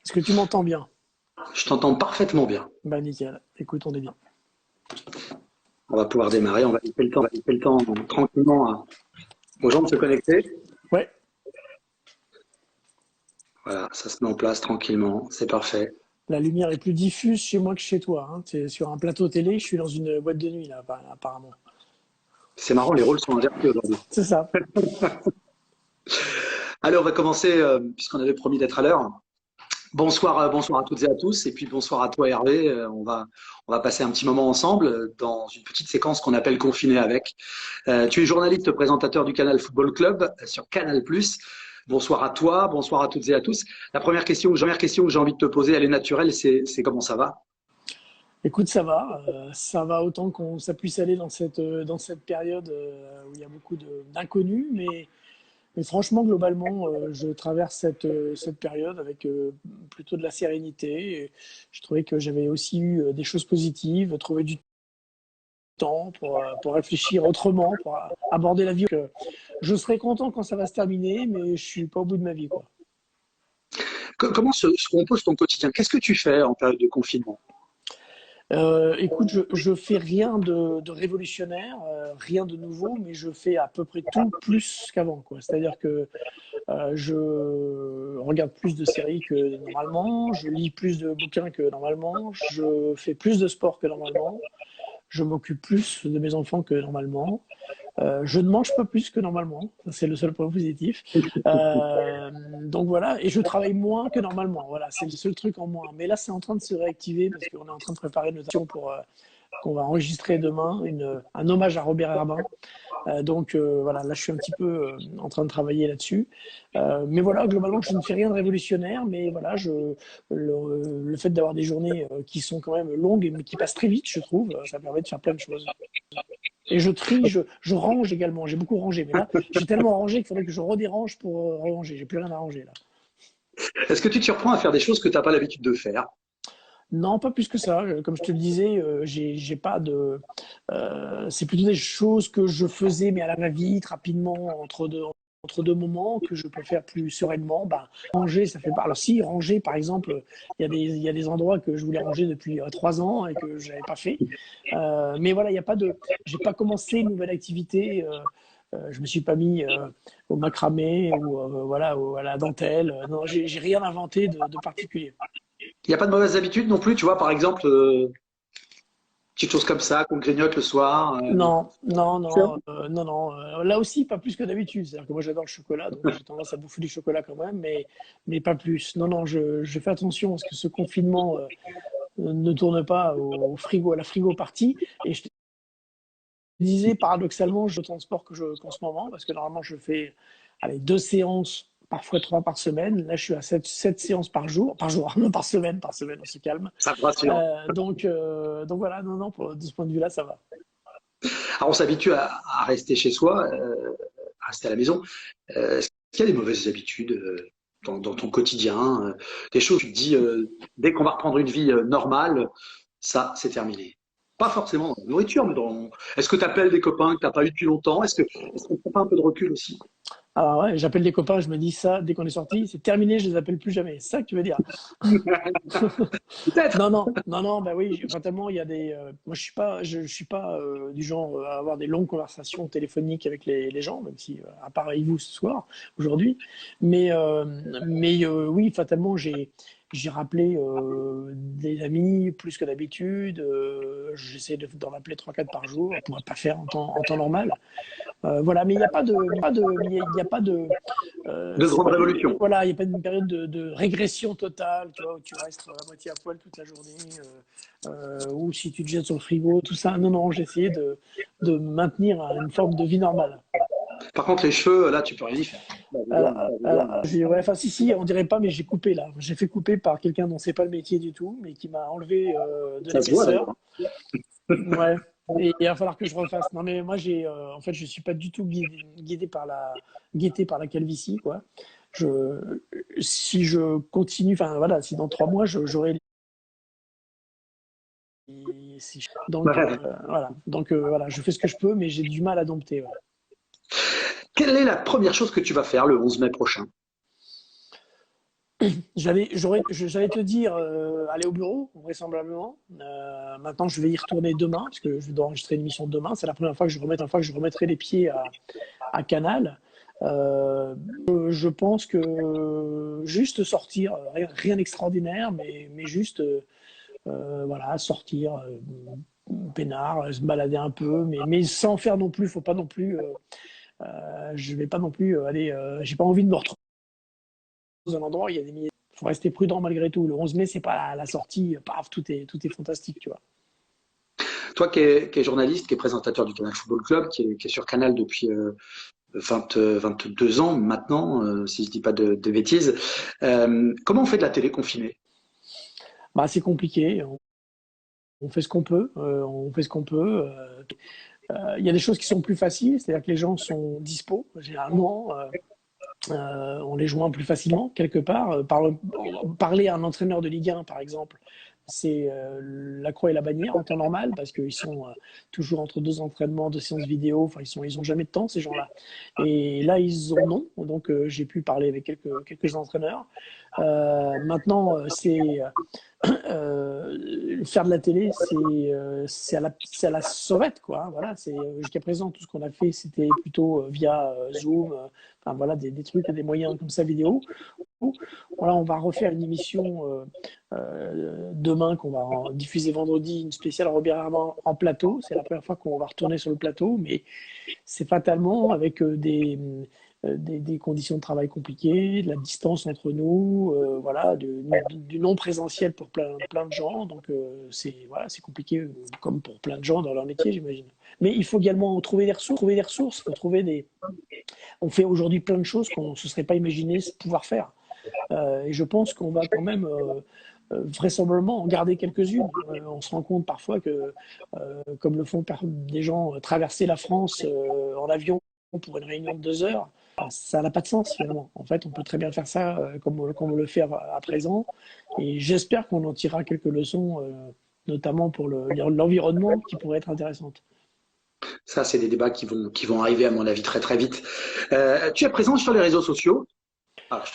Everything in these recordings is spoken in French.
Est-ce que tu m'entends bien? Je t'entends parfaitement bien. Bah nickel. Écoute, on est bien. On va pouvoir démarrer. On va laisser le temps tranquillement aux gens de se connecter. Ouais, Voilà, ça se met en place tranquillement. C'est parfait. la lumière est plus diffuse chez moi que chez toi, hein. Tu es sur un plateau télé, je suis dans une boîte de nuit là, apparemment. C'est marrant, les rôles sont inversés aujourd'hui. C'est ça. Allez, on va commencer puisqu'on avait promis d'être à l'heure. Bonsoir, bonsoir à toutes et à tous, et puis bonsoir à toi Hervé. On va passer un petit moment ensemble dans une petite séquence qu'on appelle Confiné avec. Tu es journaliste présentateur du Canal Football Club sur Canal+. Bonsoir à toi, bonsoir à toutes et à tous. La première question que j'ai envie de te poser, elle est naturelle, c'est comment ça va? Écoute, ça va autant qu'on ça puisse aller dans cette période où il y a beaucoup d'inconnus, mais franchement, globalement, je traverse cette période avec plutôt de la sérénité. Et je trouvais que j'avais aussi eu des choses positives, trouvé du temps pour réfléchir autrement, pour aborder la vie. Je serai content quand ça va se terminer, mais je suis pas au bout de ma vie, quoi. Comment se compose ton quotidien? Qu'est-ce que tu fais en période de confinement? Écoute, je fais rien de révolutionnaire, rien de nouveau, mais je fais à peu près tout plus qu'avant, quoi. C'est-à-dire que je regarde plus de séries que normalement, je lis plus de bouquins que normalement, je fais plus de sport que normalement, je m'occupe plus de mes enfants que normalement. Je ne mange pas plus que normalement, ça c'est le seul point positif. Donc voilà, et je travaille moins que normalement. Voilà, c'est le seul truc en moins. Mais là, c'est en train de se réactiver parce qu'on est en train de préparer nos actions pour qu'on va enregistrer demain un hommage à Robert Herbin. Voilà, là je suis un petit peu en train de travailler là-dessus. Mais voilà, globalement, je ne fais rien de révolutionnaire, mais voilà, le fait d'avoir des journées qui sont quand même longues mais qui passent très vite, je trouve, ça permet de faire plein de choses. Et je trie, je range également. J'ai beaucoup rangé, mais là, j'ai tellement rangé qu'il faudrait que je redérange pour ranger. J'ai plus rien à ranger là. Est-ce que tu te surprends à faire des choses que tu n'as pas l'habitude de faire? Non, pas plus que ça. Comme je te le disais, j'ai pas de. C'est plutôt des choses que je faisais, mais à la va-vite, rapidement, entre deux moments, que je peux faire plus sereinement. Bah, ranger, ça fait pas. Alors si ranger, par exemple, il y a des endroits que je voulais ranger depuis 3 ans et que je n'avais pas fait. Mais voilà, il y a pas de. J'ai pas commencé une nouvelle activité. Je me suis pas mis au macramé ou voilà à la dentelle. Non, j'ai rien inventé de particulier. Il n'y a pas de mauvaises habitudes non plus, tu vois, par exemple, petites choses comme ça qu'on grignote le soir. Non, non, Tiens. non, non, non. Là aussi, pas plus que d'habitude. C'est-à-dire que moi, j'adore le chocolat, donc j'ai tendance à bouffer du chocolat quand même, mais pas plus. Non, non, je fais attention à ce que ce confinement ne tourne pas au frigo, à la frigo partie. Et je te disais, paradoxalement, je fais autant de sport qu'en ce moment, parce que normalement, je fais allez, 2 séances, parfois 3 par semaine. Là, je suis à sept séances par jour, non par semaine, on se calme. Ça me rassure. Donc voilà, non, non, de ce point de vue-là, ça va. Alors, on s'habitue à rester chez soi, à rester à la maison. Est-ce qu'il y a des mauvaises habitudes dans ton quotidien, des choses où tu te dis, dès qu'on va reprendre une vie normale, ça, c'est terminé. Pas forcément dans la nourriture, mais dans. Est-ce que tu appelles des copains que tu n'as pas eu depuis longtemps? Est-ce qu'on prend pas un peu de recul aussi? Alors ouais, j'appelle des copains, je me dis ça, dès qu'on est sorti, c'est terminé, je les appelle plus jamais. C'est ça que tu veux dire? Peut-être. Non, non, non, non, bah oui, fatalement, il y a des. Moi, je suis pas du genre à avoir des longues conversations téléphoniques avec les gens, même si, à part avec vous ce soir, aujourd'hui. Mais, euh, oui, fatalement, j'ai rappelé des amis plus que d'habitude. J'essaie d'en appeler 3 4 par jour, on ne pourrait pas faire en temps normal. Voilà, mais il n'y a pas de, il y a pas de, De c'est grandes pas, révolutions. voilà, il n'y a pas une période de régression totale, tu vois, où tu restes à moitié à poil toute la journée, ou si tu te jettes sur le frigo, tout ça. Non, non, j'ai essayé de maintenir une forme de vie normale. Par contre, les cheveux, là, tu peux rien y faire. Ouais, enfin, si, si, on dirait pas, mais j'ai coupé là. J'ai fait couper par quelqu'un dont c'est pas le métier du tout, mais qui m'a enlevé de Ça se voit l'épaisseur. d'ailleurs. Ouais. Et il va falloir que je refasse. Non, mais moi, en fait, je suis pas du tout guetté par la calvitie, quoi. Si je continue, enfin voilà, si dans 3 mois, j'aurai. Ouais. Voilà. Voilà, je fais ce que je peux, mais j'ai du mal à dompter. Ouais. Quelle est la première chose que tu vas faire le 11 mai prochain? J'allais te dire aller au bureau, vraisemblablement. Maintenant, je vais y retourner demain, parce que je dois enregistrer une émission demain. C'est la première fois que je remettrai les pieds à Canal. Euh, je pense que juste sortir, rien d'extraordinaire, mais juste voilà, sortir, peinard, se balader un peu, mais sans faire non plus, faut pas non plus, je vais pas non plus aller, j'ai pas envie de me retrouver dans un endroit où il y a des milliers. Il faut rester prudent malgré tout. Le 11 mai, c'est pas la sortie, paf, tout est fantastique, tu vois. Toi qui es journaliste, qui est présentateur du Canal Football Club, qui est sur Canal depuis 22 ans maintenant, si je dis pas de bêtises, comment on fait de la télé confinée? Bah, c'est compliqué. On fait ce qu'on peut. On fait ce qu'on peut. Il y a des choses qui sont plus faciles, c'est-à-dire que les gens sont dispo, généralement. On les joint plus facilement, quelque part. Parler à un entraîneur de Ligue 1, par exemple, c'est la croix et la bannière en temps normal, parce qu'ils sont toujours entre deux entraînements, deux séances vidéo, enfin, ils ont jamais de temps, ces gens-là. Et là, ils en ont, donc j'ai pu parler avec quelques entraîneurs. Maintenant, faire de la télé, c'est à la sauvette, quoi. Voilà, jusqu'à présent, tout ce qu'on a fait, c'était plutôt via Zoom, enfin voilà, des trucs, des moyens comme ça vidéo. Voilà, on va refaire une émission demain qu'on va diffuser vendredi, une spéciale Robert Armand en plateau. C'est la première fois qu'on va retourner sur le plateau, mais c'est fatalement avec des conditions de travail compliquées, de la distance entre nous, voilà, du non-présentiel pour plein de gens. Donc, voilà, c'est compliqué, comme pour plein de gens dans leur métier, j'imagine. Mais il faut également trouver des ressources, faut trouver On fait aujourd'hui plein de choses qu'on ne se serait pas imaginé pouvoir faire. Et je pense qu'on va quand même vraisemblablement en garder quelques-unes. On se rend compte parfois que, comme le font des gens, traverser la France en avion pour une réunion de 2 heures, ça n'a pas de sens finalement. En fait, on peut très bien faire ça comme on le fait à présent. Et j'espère qu'on en tirera quelques leçons, notamment pour l'environnement, qui pourraient être intéressantes. Ça, c'est des débats qui vont arriver, à mon avis, très très vite. Tu es présent sur les réseaux sociaux. Alors,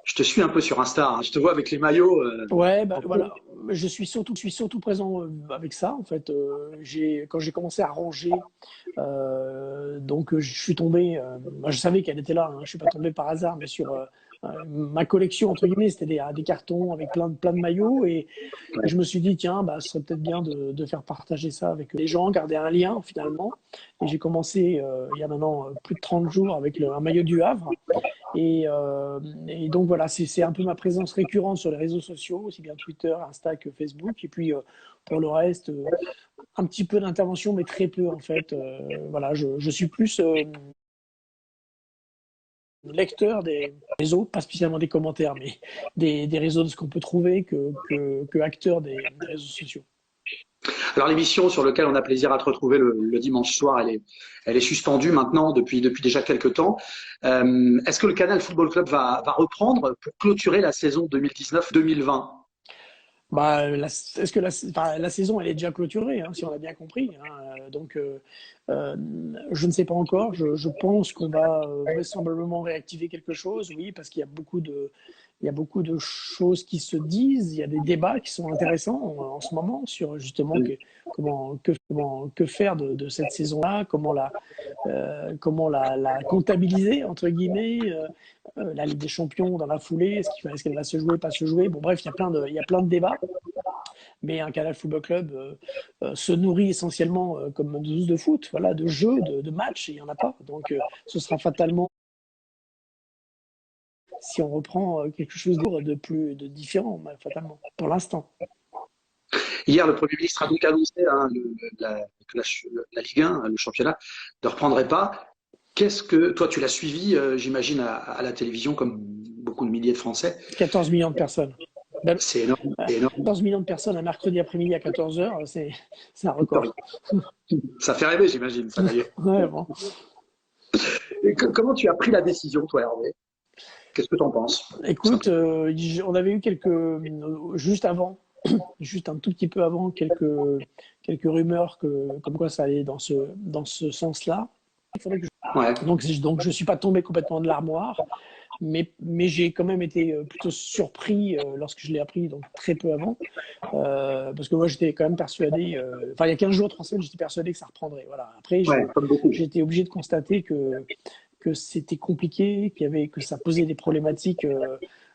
je te suis un peu sur Insta, hein. Je te vois avec les maillots. Ouais, bah, voilà. Je suis surtout présent avec ça. En fait, quand j'ai commencé à ranger, donc je suis tombé. Moi, je savais qu'elle était là. Hein, je suis pas tombé par hasard, mais sur ma collection entre guillemets, c'était des cartons avec plein de maillots, et je me suis dit tiens, bah, ce serait peut-être bien de faire partager ça avec les gens, garder un lien finalement. Et j'ai commencé il y a maintenant plus de 30 jours avec un maillot du Havre. Et donc voilà, c'est un peu ma présence récurrente sur les réseaux sociaux, aussi bien Twitter, Insta que Facebook. Et puis pour le reste, un petit peu d'intervention, mais très peu en fait. Voilà, je suis plus lecteur des réseaux, pas spécialement des commentaires, mais des réseaux de ce qu'on peut trouver que acteur des réseaux sociaux. Alors, l'émission sur laquelle on a plaisir à te retrouver le dimanche soir, elle est suspendue maintenant depuis déjà quelques temps. Est-ce que le Canal Football Club va reprendre pour clôturer la saison 2019-2020? Bah, est-ce que la saison elle est déjà clôturée, hein, si on a bien compris, hein, donc je ne sais pas encore. Je pense qu'on va vraisemblablement réactiver quelque chose, oui, parce il y a beaucoup de choses qui se disent. Il y a des débats qui sont intéressants en ce moment sur justement que faire de cette saison-là, comment la comptabiliser entre guillemets. La Ligue des Champions dans la foulée, est-ce qu'elle va se jouer, pas se jouer? Bon, bref, il y a plein de débats, mais un Canal Football Club se nourrit essentiellement, comme de foot, voilà, de jeux, de matchs, et il n'y en a pas. Donc, ce sera fatalement, si on reprend quelque chose de différent, fatalement, pour l'instant. Hier, le Premier ministre a donc annoncé, hein, que la Ligue 1, le championnat, ne reprendrait pas. Qu'est-ce que toi, tu l'as suivi, j'imagine, à la télévision, comme beaucoup de milliers de Français. 14 millions de personnes. Ben, C'est énorme, c'est énorme. 14 millions de personnes un mercredi après-midi à 14 heures, c'est un record. Ça fait rêver, j'imagine, ça d'ailleurs. Ouais, bon. Comment tu as pris la décision, toi, Hervé? Qu'est-ce que tu en penses? Écoute, on avait eu juste avant, juste un tout petit peu avant, quelques rumeurs comme quoi ça allait dans ce sens-là. Il faudrait que Ouais. donc je ne suis pas tombé complètement de l'armoire. mais j'ai quand même été plutôt surpris lorsque je l'ai appris, donc très peu avant, parce que moi j'étais quand même persuadé, enfin il y a 15 jours, 3 semaines, j'étais persuadé que ça reprendrait. Voilà. Après, Ouais, comme beaucoup. j'ai été obligé de constater que c'était compliqué, que ça posait des problématiques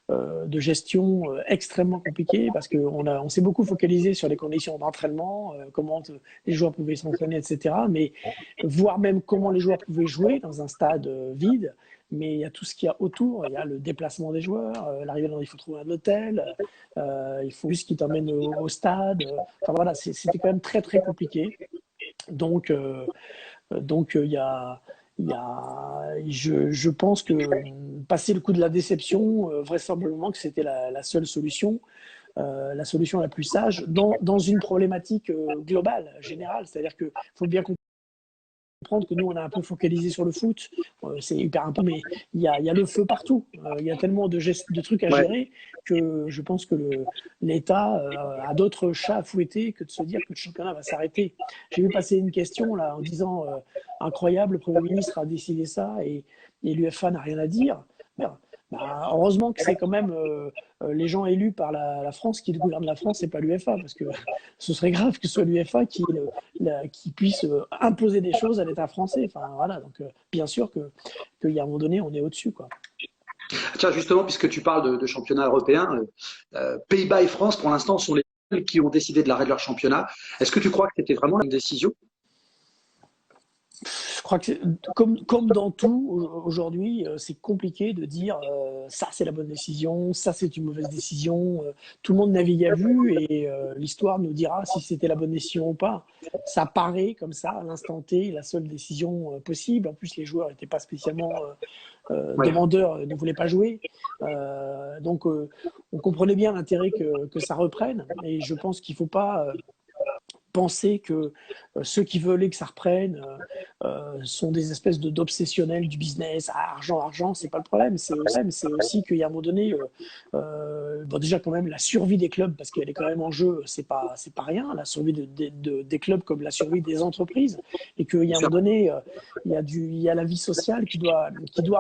de gestion extrêmement compliquées, parce on s'est beaucoup focalisé sur les conditions d'entraînement, comment les joueurs pouvaient s'entraîner, etc. Mais voire même comment les joueurs pouvaient jouer dans un stade vide. Mais il y a tout ce qu'il y a autour, il y a le déplacement des joueurs, l'arrivée il faut trouver un hôtel, il faut juste qu'ils t'emmènent au stade. Enfin voilà, c'était quand même très très compliqué. Donc, il y a, je pense que passer le coup de la déception, vraisemblablement que c'était la seule solution, la solution la plus sage dans une problématique globale, générale. C'est-à-dire qu'il faut bien comprendre que nous, on a un peu focalisé sur le foot. C'est hyper important, mais il y a le feu partout. Il y a tellement de trucs à Ouais. gérer que je pense que l'État a d'autres chats à fouetter que de se dire que le championnat va s'arrêter. J'ai vu passer une question là en disant incroyable, le Premier ministre a décidé ça et l'UEFA n'a rien à dire. Merde. Bah, heureusement que c'est quand même les gens élus par la France qui gouvernent la France et pas l'UEFA, parce que ce serait grave que ce soit l'UEFA qui puisse imposer des choses à l'État français. Enfin, voilà, donc bien sûr qu'il y a un moment donné, on est au-dessus, quoi. Tiens, justement, puisque tu parles de championnat européen, Pays-Bas et France, pour l'instant, sont les seuls qui ont décidé de l'arrêt de leur championnat. Est-ce que tu crois que c'était vraiment une décision? Je crois que comme dans tout aujourd'hui, c'est compliqué de dire ça c'est la bonne décision, ça c'est une mauvaise décision. Tout le monde navigue à vue et l'histoire nous dira si c'était la bonne décision ou pas. Ça paraît comme ça à l'instant T la seule décision possible. En plus les joueurs n'étaient pas spécialement Ouais. demandeurs, ne voulaient pas jouer. Donc on comprenait bien l'intérêt que ça reprenne et je pense qu'il ne faut pas penser que ceux qui veulent que ça reprenne sont des espèces d'obsessionnels du business. Ah, argent, argent, c'est pas le problème. C'est aussi qu'il y a un moment donné, bon, déjà quand même la survie des clubs, parce qu'elle est quand même en jeu, c'est pas rien, la survie des clubs comme la survie des entreprises, et qu'il y a un moment donné, il y a la vie sociale qui doit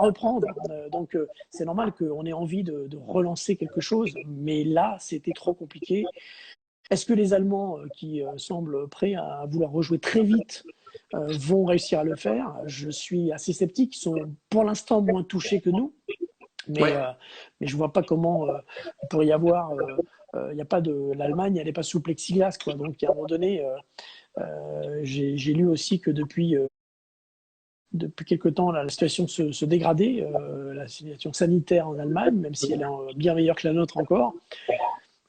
reprendre. Donc c'est normal qu'on ait envie de relancer quelque chose, mais là, c'était trop compliqué. Est-ce que les Allemands, qui semblent prêts à vouloir rejouer très vite, vont réussir à le faire? Je suis assez sceptique. Ils sont pour l'instant moins touchés que nous, mais, Ouais. mais je ne vois pas comment il pourrait y avoir. Il y a pas de l'Allemagne, elle n'est pas sous plexiglas, quoi. Donc, à un moment donné, j'ai lu aussi que depuis quelque temps, là, la situation se dégradait, la situation sanitaire en Allemagne, même si elle est bien meilleure que la nôtre encore.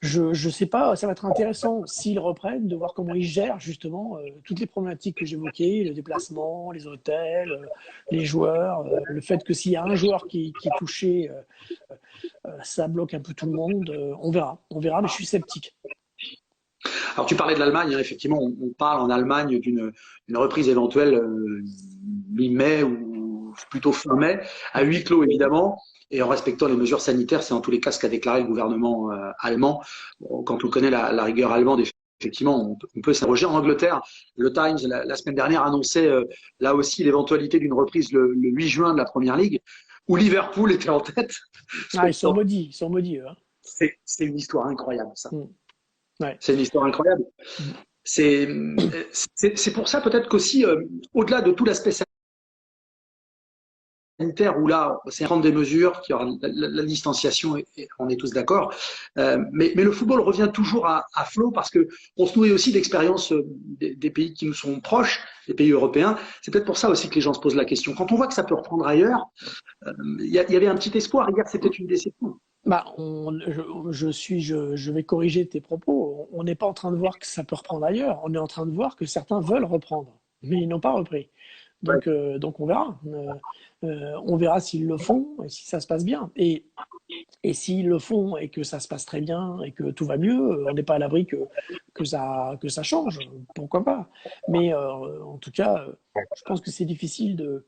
Je sais pas, ça va être intéressant s'ils reprennent, de voir comment ils gèrent justement toutes les problématiques que j'évoquais, le déplacement, les hôtels, les joueurs, le fait que s'il y a un joueur qui est touché, ça bloque un peu tout le monde. On verra, mais je suis sceptique. Alors, tu parlais de l'Allemagne, hein, effectivement, on parle en Allemagne d'une reprise éventuelle mi-mai ou plutôt fin mai, à huis clos évidemment, et en respectant les mesures sanitaires. C'est en tous les cas ce qu'a déclaré le gouvernement allemand. Bon, quand on connaît la rigueur allemande, effectivement, on peut s'interroger. En Angleterre, le Times, la semaine dernière, annonçait là aussi l'éventualité d'une reprise le 8 juin de la Première Ligue, où Liverpool était en tête. Ah, ils sont maudits, eux, hein. C'est une histoire incroyable, ça. Ouais. C'est une histoire incroyable. C'est pour ça peut-être qu'aussi, au-delà de tout l'aspect sanitaire, où là, c'est prendre des mesures, qui aura la distanciation, et on est tous d'accord, mais le football revient toujours à flot parce que on se nourrit aussi d'expériences des pays qui nous sont proches, des pays européens. C'est peut-être pour ça aussi que les gens se posent la question. Quand on voit que ça peut reprendre ailleurs, il y avait un petit espoir. Hier, c'était une déception. Bah, je vais corriger tes propos. On n'est pas en train de voir que ça peut reprendre ailleurs. On est en train de voir que certains veulent reprendre, mais ils n'ont pas repris. Ouais. Donc on verra. On verra s'ils le font et si ça se passe bien. Et s'ils le font et que ça se passe très bien et que tout va mieux, on n'est pas à l'abri que ça change. Pourquoi pas? Mais en tout cas, je pense que c'est difficile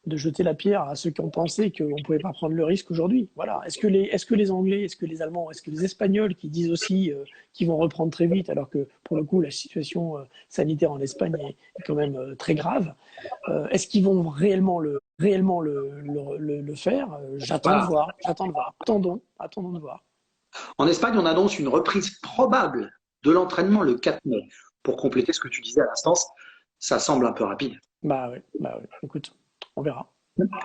de jeter la pierre à ceux qui ont pensé qu'on ne pouvait pas prendre le risque aujourd'hui. Voilà. Est-ce que les Anglais, est-ce que les Allemands, est-ce que les Espagnols qui disent aussi qu'ils vont reprendre très vite, alors que pour le coup la situation sanitaire en Espagne est quand même très grave, est-ce qu'ils vont réellement le faire? J'attends de Voilà. voir, j'attends de voir. Attendons de voir. En Espagne, on annonce une reprise probable de l'entraînement le 4 mai. Pour compléter ce que tu disais à l'instant, ça semble un peu rapide. Bah oui. Écoute, on verra.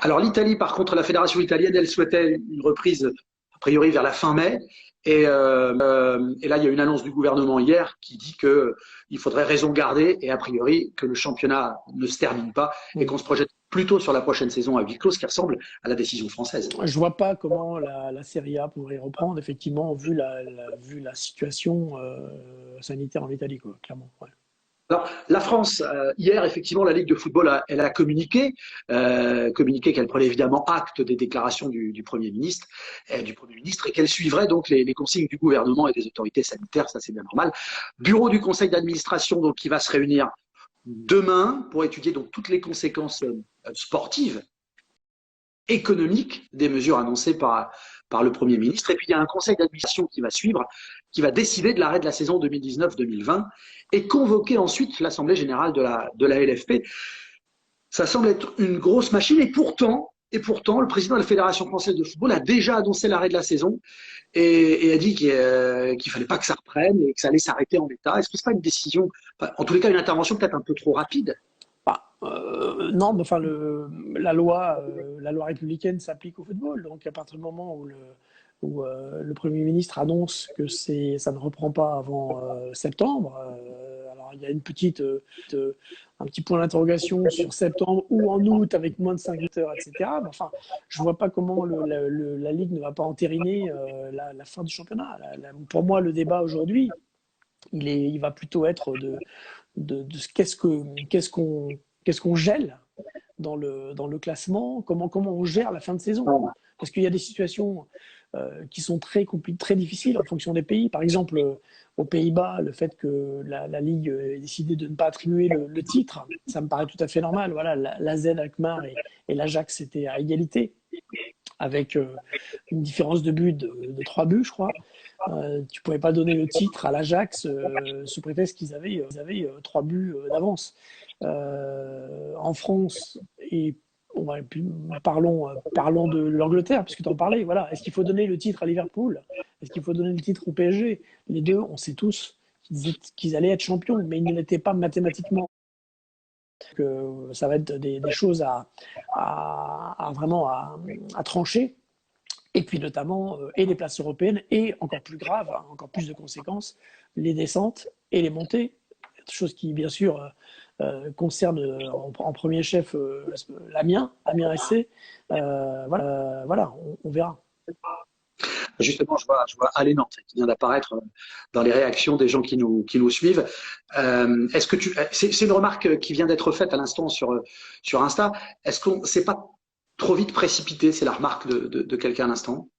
Alors l'Italie, par contre, la fédération italienne, elle souhaitait une reprise a priori vers la fin mai. Et là, il y a une annonce du gouvernement hier qui dit qu'il faudrait raison garder et a priori que le championnat ne se termine pas et qu'on se projette plutôt sur la prochaine saison à huis clos, ce qui ressemble à la décision française. Je vois pas comment la Serie A pourrait reprendre, effectivement, vu la situation sanitaire en Italie, quoi, clairement. Ouais. Alors, la France, hier, effectivement, la Ligue de football, elle a communiqué qu'elle prenait évidemment acte des déclarations du Premier ministre, et qu'elle suivrait donc les consignes du gouvernement et des autorités sanitaires, ça c'est bien normal. Bureau du conseil d'administration, donc, qui va se réunir demain pour étudier donc toutes les conséquences sportives, économiques des mesures annoncées par le Premier ministre. Et puis il y a un conseil d'administration qui va suivre, qui va décider de l'arrêt de la saison 2019-2020 et convoquer ensuite l'Assemblée générale de la LFP. Ça semble être une grosse machine et pourtant, le président de la Fédération française de football a déjà annoncé l'arrêt de la saison et a dit qu'il fallait pas que ça reprenne et que ça allait s'arrêter en l'état. Est-ce que c'est pas une décision, en tous les cas une intervention peut-être un peu trop rapide? Non, mais enfin, la loi républicaine s'applique au football. Donc, à partir du moment où le Premier ministre annonce que ça ne reprend pas avant septembre, alors il y a un petit point d'interrogation sur septembre ou en août avec moins de 5 heures, etc. Mais enfin, je ne vois pas comment la Ligue ne va pas entériner la fin du championnat. Pour moi, le débat aujourd'hui, il va plutôt être de qu'est-ce qu'on gèle dans le classement, comment on gère la fin de saison. Parce qu'il y a des situations qui sont très difficiles en fonction des pays. Par exemple, aux Pays-Bas, le fait que la Ligue ait décidé de ne pas attribuer le titre, ça me paraît tout à fait normal. Voilà, l'AZ Alkmaar et l'Ajax étaient à égalité, avec une différence de but de 3 buts, je crois. Tu ne pouvais pas donner le titre à l'Ajax sous prétexte qu'ils avaient 3 buts d'avance. En France, et parlons de l'Angleterre, puisque tu en parlais. Voilà. Est-ce qu'il faut donner le titre à Liverpool? Est-ce qu'il faut donner le titre au PSG? Les deux, on sait tous qu'ils allaient être champions, mais ils ne l'étaient pas mathématiquement. Que ça va être des choses vraiment à trancher. Et puis notamment, et les places européennes, et encore plus grave, encore plus de conséquences, les descentes et les montées. Chose qui, bien sûr, concerne en premier chef l'Amiens SC. Voilà, on verra. Justement, je vois Allez Nantes qui vient d'apparaître dans les réactions des gens qui nous suivent. Est-ce que c'est une remarque qui vient d'être faite à l'instant sur Insta. Est-ce qu'on s'est pas trop vite précipité? C'est la remarque de quelqu'un à l'instant.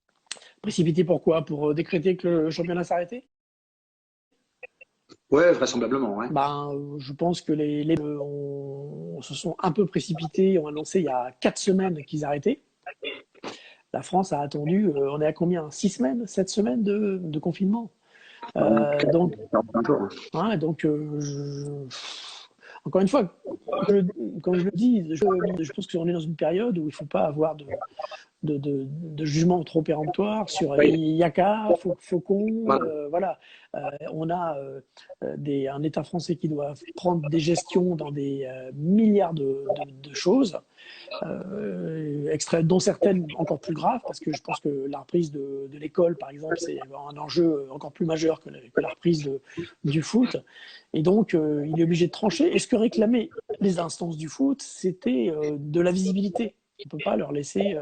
Précipité pourquoi? Pour décréter que le championnat s'arrêtait? Ouais, vraisemblablement. Ouais. Je pense que les se sont un peu précipités, ont annoncé il y a 4 semaines qu'ils arrêtaient. La France a attendu, on est à combien? 6 semaines, 7 semaines de confinement. Donc, encore une fois, comme je le dis, je pense qu'on est dans une période où il ne faut pas avoir de jugement trop péremptoire sur Yaka, Faucon. Voilà. On a un État français qui doit prendre des gestions dans des milliards de choses, dont certaines encore plus graves, parce que je pense que la reprise de l'école, par exemple, c'est un enjeu encore plus majeur que la reprise du foot. Et donc, il est obligé de trancher. Et ce que réclamaient les instances du foot, c'était de la visibilité. On ne peut pas leur laisser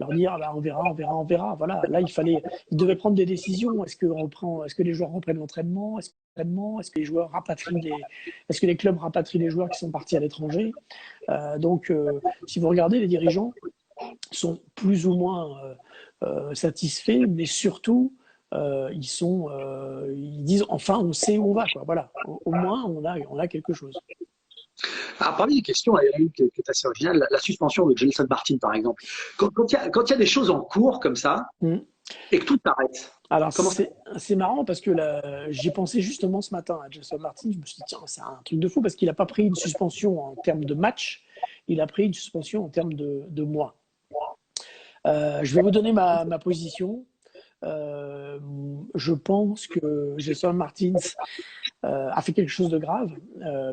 leur dire on verra. Voilà. Là, ils devaient prendre des décisions. Est-ce que les joueurs reprennent l'entraînement? Est-ce que les clubs rapatrient les joueurs qui sont partis à l'étranger? Donc, si vous regardez, les dirigeants sont plus ou moins satisfaits, mais surtout, ils disent enfin, on sait où on va, quoi. Voilà. Au moins, on a quelque chose. Alors, parmi les questions, il y en a une qui est assez originale, la suspension de Gelson Martin, par exemple. Quand il y a des choses en cours comme ça, Mm. et que tout s'arrête, Alors, comment ça? c'est marrant parce que j'y pensé justement ce matin à Jason Martin. Je me suis dit, tiens, c'est un truc de fou parce qu'il n'a pas pris une suspension en termes de match, il a pris une suspension en termes de mois. Je vais vous donner ma position. Euh, je pense que Jason Martins a fait quelque chose de grave,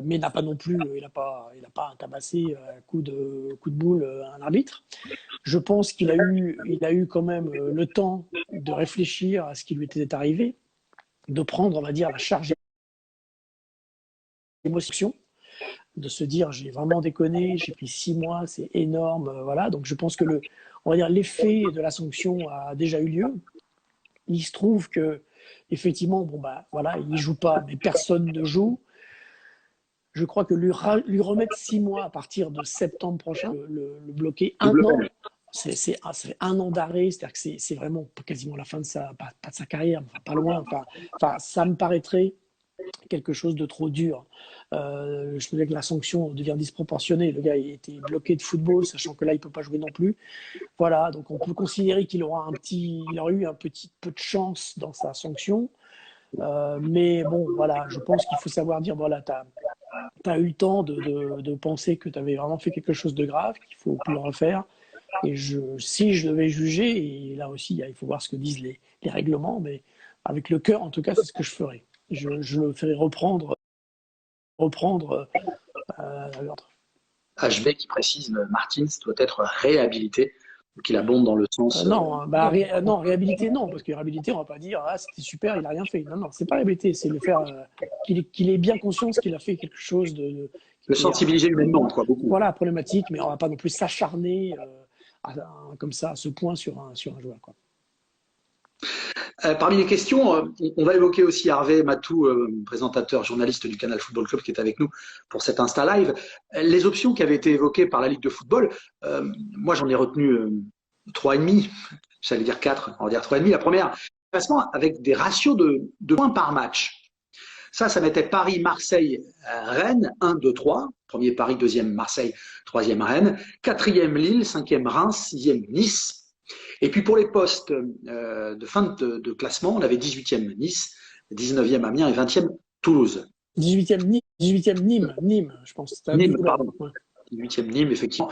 mais n'a pas non plus, il a pas tabassé coup de boule un arbitre. Je pense il a eu quand même le temps de réfléchir à ce qui lui était arrivé, de prendre, on va dire, la charge d'émotion, de se dire j'ai vraiment déconné, j'ai pris 6 mois, c'est énorme, voilà. Donc je pense que on va dire l'effet de la sanction a déjà eu lieu. Il se trouve que effectivement, bon bah voilà, il joue pas, mais personne ne joue. Je crois que lui remettre 6 mois à partir de septembre prochain, le bloquer Le un an, blocage. c'est un an d'arrêt, c'est-à-dire que c'est vraiment quasiment la fin de pas de sa carrière, enfin, pas loin. Enfin, ça me paraîtrait quelque chose de trop dur. Je trouvais que la sanction devient disproportionnée. Le gars a été bloqué de football, sachant que là, il ne peut pas jouer non plus. Voilà, donc on peut considérer qu'il aura il aura eu un petit peu de chance dans sa sanction. Mais bon, voilà, je pense qu'il faut savoir dire, voilà, tu as eu le temps de penser que tu avais vraiment fait quelque chose de grave, qu'il ne faut plus le refaire. Et si je devais juger, et là aussi, il faut voir ce que disent les règlements, mais avec le cœur, en tout cas, c'est ce que je ferais. Je le ferais reprendre l'ordre. HB qui précise Martins doit être réhabilité, donc il abonde dans le sens. Non, non, réhabilité, non, parce que réhabilité, on va pas dire, ah, c'était super, il a rien fait. Non, non, c'est pas réhabilité, c'est le faire, qu'il ait bien conscience qu'il a fait quelque chose Le qui est, sensibiliser humainement, quoi, beaucoup. voilà, problématique, mais on va pas non plus s'acharner comme ça, à ce point sur un joueur, quoi. Parmi les questions, on va évoquer aussi Hervé Matou, présentateur, journaliste du Canal Football Club, qui est avec nous pour cet Insta Live. Les options qui avaient été évoquées par la Ligue de football, moi j'en ai retenu 3,5, j'allais dire 4, on va dire 3,5. La première, classement avec des ratios de points par match. Ça mettait Paris, Marseille, Rennes, 1, 2, 3. Premier Paris, deuxième Marseille, troisième Rennes. Quatrième Lille, cinquième Reims, sixième Nice. Et puis pour les postes de fin de classement, on avait 18e Nice, 19e Amiens et 20e Toulouse. 18e Nîmes, je pense. Nîmes, pardon. Ouais. 18e Nîmes, effectivement.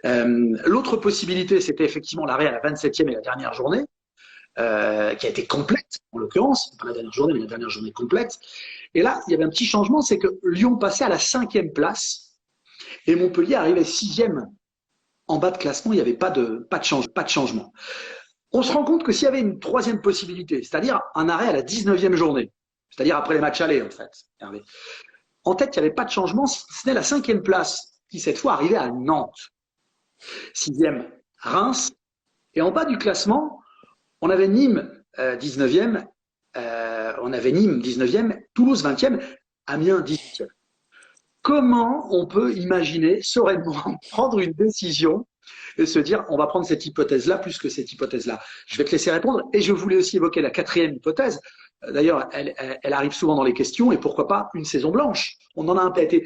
L'autre possibilité, c'était effectivement l'arrêt à la 27e et la dernière journée, qui a été complète, en l'occurrence, pas la dernière journée, mais la dernière journée complète. Et là, il y avait un petit changement, c'est que Lyon passait à la 5e place et Montpellier arrivait 6e. En bas de classement, il n'y avait pas de changement. On se rend compte que s'il y avait une troisième possibilité, c'est-à-dire un arrêt à la 19e journée, c'est-à-dire après les matchs allés, en fait, Hervé. En tête, il n'y avait pas de changement, si ce n'est la 5e place, qui cette fois arrivait à Nantes. 6e, Reims. Et en bas du classement, on avait Nîmes 19e, on avait Nîmes 19e, Toulouse 20e, Amiens 18e. Comment on peut imaginer sereinement prendre une décision et se dire on va prendre cette hypothèse-là plus que cette hypothèse-là? Je vais te laisser répondre. Et je voulais aussi évoquer la quatrième hypothèse. D'ailleurs, elle arrive souvent dans les questions, et pourquoi pas une saison blanche? On en a un peu été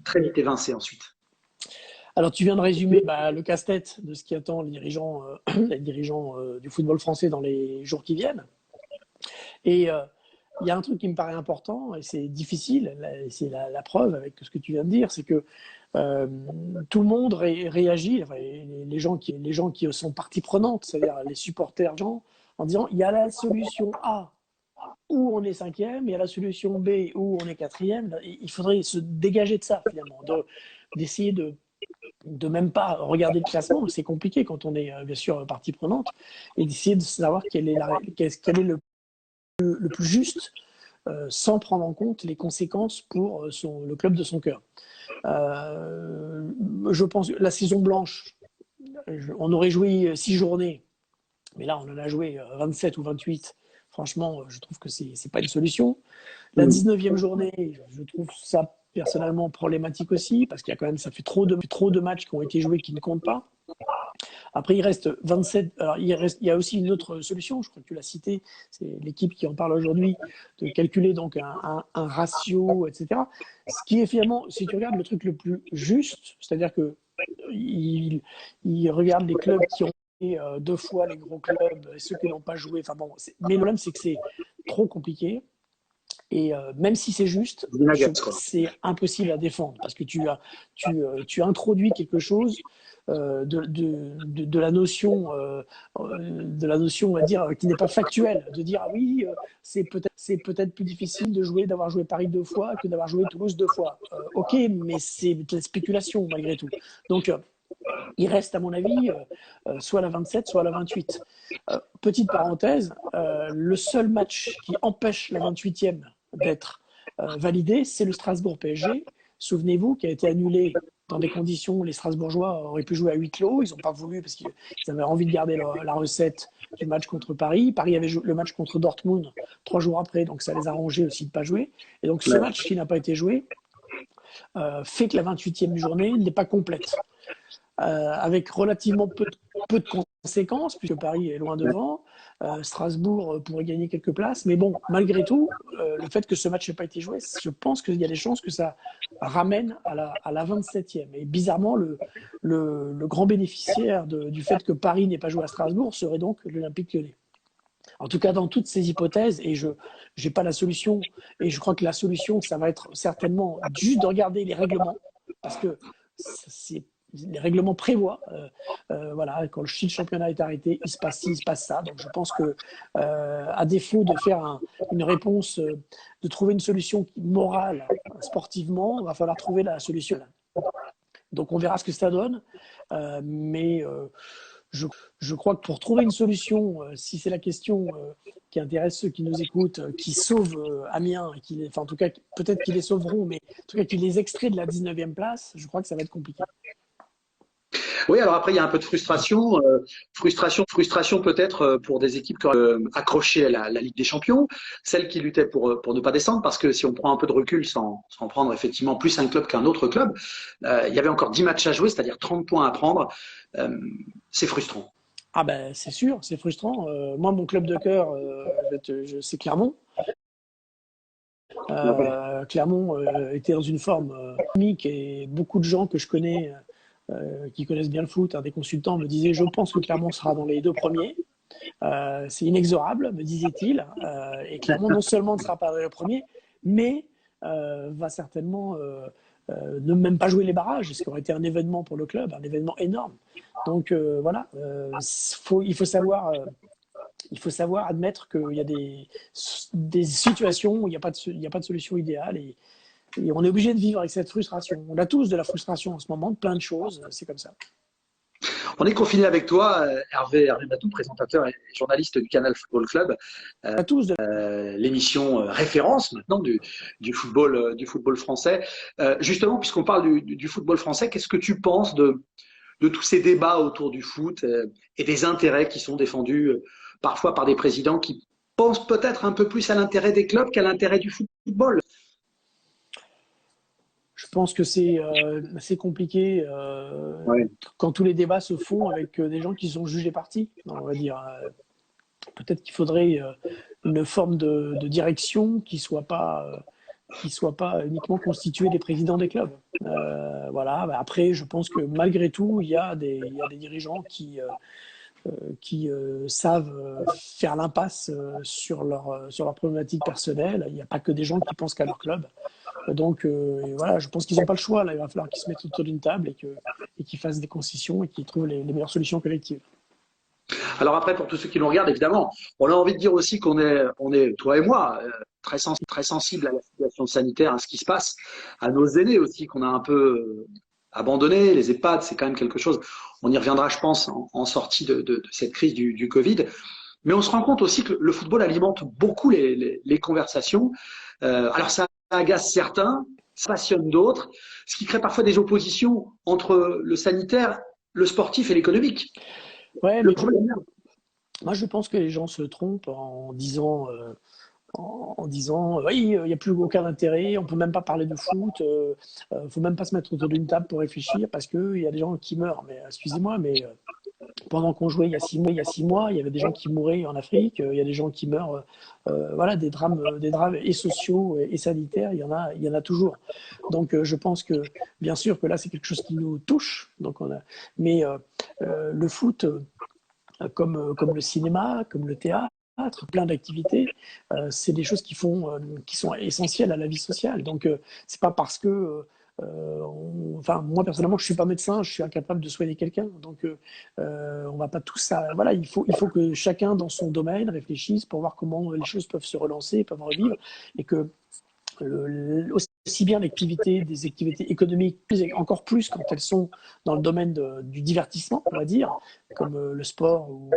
très vite évincé ensuite. Alors, tu viens de résumer le casse-tête de ce qui attend les dirigeants du football français dans les jours qui viennent. Et il y a un truc qui me paraît important, et c'est difficile, c'est la preuve avec ce que tu viens de dire, c'est que tout le monde réagit, enfin, les gens qui sont partie prenante, c'est-à-dire les supporters, en disant il y a la solution A où on est 5e, il y a la solution B où on est 4e. Il faudrait se dégager de ça finalement, d'essayer de même pas regarder le classement, c'est compliqué quand on est bien sûr partie prenante, et d'essayer de savoir quel est le plus juste, sans prendre en compte les conséquences pour le club de son cœur. Je pense la saison blanche, on aurait joué 6 journées, mais là on en a joué 27 ou 28. Franchement, je trouve que c'est pas une solution. La 19e journée, je trouve ça personnellement problématique aussi, parce qu'il y a quand même, ça fait trop de matchs qui ont été joués qui ne comptent pas. Après, il reste 27. Alors, il y a aussi une autre solution, je crois que tu l'as cité, c'est l'équipe qui en parle aujourd'hui, de calculer donc un ratio, etc. Ce qui est finalement, si tu regardes le truc le plus juste, c'est-à-dire que il regarde les clubs qui ont fait 2 fois les gros clubs et ceux qui n'ont pas joué. Enfin bon, mais le problème, c'est que c'est trop compliqué. Et même si c'est juste, c'est impossible à défendre parce que tu introduis quelque chose de la notion, on va dire, qui n'est pas factuelle, de dire ah oui, c'est peut-être plus difficile d'avoir joué Paris 2 fois que d'avoir joué Toulouse 2 fois. Ok, mais c'est de la spéculation malgré tout. Donc il reste, à mon avis, soit la 27, soit la 28. Petite parenthèse, le seul match qui empêche la 28e d'être validé, c'est le Strasbourg-PSG. Souvenez-vous, qui a été annulé dans des conditions où les Strasbourgeois auraient pu jouer à huis clos. Ils n'ont pas voulu parce qu'ils avaient envie de garder la recette du match contre Paris. Paris avait joué le match contre Dortmund 3 jours après, donc ça les a arrangés aussi de ne pas jouer. Et donc ce match qui n'a pas été joué fait que la 28e journée n'est pas complète. Avec relativement peu de conséquences, puisque Paris est loin devant. Strasbourg pourrait gagner quelques places. Mais bon, malgré tout, le fait que ce match n'ait pas été joué, je pense qu'il y a des chances que ça ramène à la 27e. Et bizarrement, le grand bénéficiaire du fait que Paris n'ait pas joué à Strasbourg serait donc l'Olympique Lyonnais. En tout cas, dans toutes ces hypothèses, et je n'ai pas la solution, et je crois que la solution, ça va être certainement juste de regarder les règlements, parce que les règlements prévoient, voilà, quand le championnat est arrêté, il se passe ci, il se passe ça. Donc je pense que, à défaut de faire une réponse, de trouver une solution morale, sportivement, il va falloir trouver la solution. Donc on verra ce que ça donne, mais je crois que pour trouver une solution, si c'est la question qui intéresse ceux qui nous écoutent, qui sauve Amiens, enfin en tout cas peut-être qu'ils les sauveront, mais en tout cas qui les extrait de la 19e place, je crois que ça va être compliqué. Oui, alors après, il y a un peu de frustration peut-être pour des équipes qui ont accroché à la Ligue des Champions, celles qui luttaient pour ne pas descendre, parce que si on prend un peu de recul sans prendre effectivement plus un club qu'un autre club, il y avait encore 10 matchs à jouer, c'est-à-dire 30 points à prendre. C'est frustrant. Ah ben c'est sûr, c'est frustrant. Moi, mon club de cœur, c'est Clermont. Clermont était dans une forme unique et beaucoup de gens que je connais qui connaissent bien le foot, des consultants me disaient je pense que Clermont sera dans les 2 premiers. C'est inexorable, me disait-il. Et Clermont non seulement ne sera pas dans les 2 premiers, mais va certainement ne même pas jouer les barrages, ce qui aurait été un événement pour le club, un événement énorme. Donc voilà, il faut savoir admettre qu'il y a des situations où il n'y a pas de solution idéale et on est obligé de vivre avec cette frustration. On a tous de la frustration en ce moment, de plein de choses, c'est comme ça. On est confiné avec toi, Hervé Matou, présentateur et journaliste du Canal Football Club. L'émission référence maintenant du football français. Justement, puisqu'on parle du football français, qu'est-ce que tu penses de tous ces débats autour du foot et des intérêts qui sont défendus parfois par des présidents qui pensent peut-être un peu plus à l'intérêt des clubs qu'à l'intérêt du football? Je pense que c'est assez compliqué quand tous les débats se font avec des gens qui sont jugés partis. On va dire, peut-être qu'il faudrait une forme de direction qui soit pas uniquement constituée des présidents des clubs. Voilà. Après, je pense que malgré tout, il y a des dirigeants qui savent faire l'impasse sur leur problématique personnelle. Il n'y a pas que des gens qui pensent qu'à leur club. Donc voilà, je pense qu'ils n'ont pas le choix. Là, il va falloir qu'ils se mettent autour d'une table et qu'ils fassent des concessions et qu'ils trouvent les meilleures solutions collectives. Alors après, pour tous ceux qui nous regardent, évidemment, on a envie de dire aussi qu'on est, toi et moi, très sensible à la situation sanitaire, à ce qui se passe, à nos aînés aussi, qu'on a un peu abandonnés. Les EHPAD, c'est quand même quelque chose, on y reviendra, je pense, en sortie de cette crise du Covid. Mais on se rend compte aussi que le football alimente beaucoup les conversations. Alors ça agace certains, ça passionne d'autres, ce qui crée parfois des oppositions entre le sanitaire, le sportif et l'économique. Ouais, mais moi je pense que les gens se trompent en disant en disant oui, il n'y a plus aucun intérêt, on peut même pas parler de foot, faut même pas se mettre autour d'une table pour réfléchir parce qu'il y a des gens qui meurent. Mais excusez-moi, mais pendant qu'on jouait il y a 6 mois, il y avait des gens qui mouraient en Afrique, il y a des gens qui meurent, voilà, des drames et sociaux et sanitaires, il y en a toujours. Donc je pense que bien sûr que là c'est quelque chose qui nous touche. Donc mais le foot, comme le cinéma, comme le théâtre, plein d'activités, c'est des choses qui sont essentielles à la vie sociale. Donc c'est pas parce que enfin, moi personnellement, je suis pas médecin, je suis incapable de soigner quelqu'un. Donc, on va pas tout ça. Voilà, il faut que chacun dans son domaine réfléchisse pour voir comment les choses peuvent se relancer, peuvent revivre, et que aussi bien l'activité, des activités économiques, encore plus quand elles sont dans le domaine du divertissement, on va dire, comme le sport ou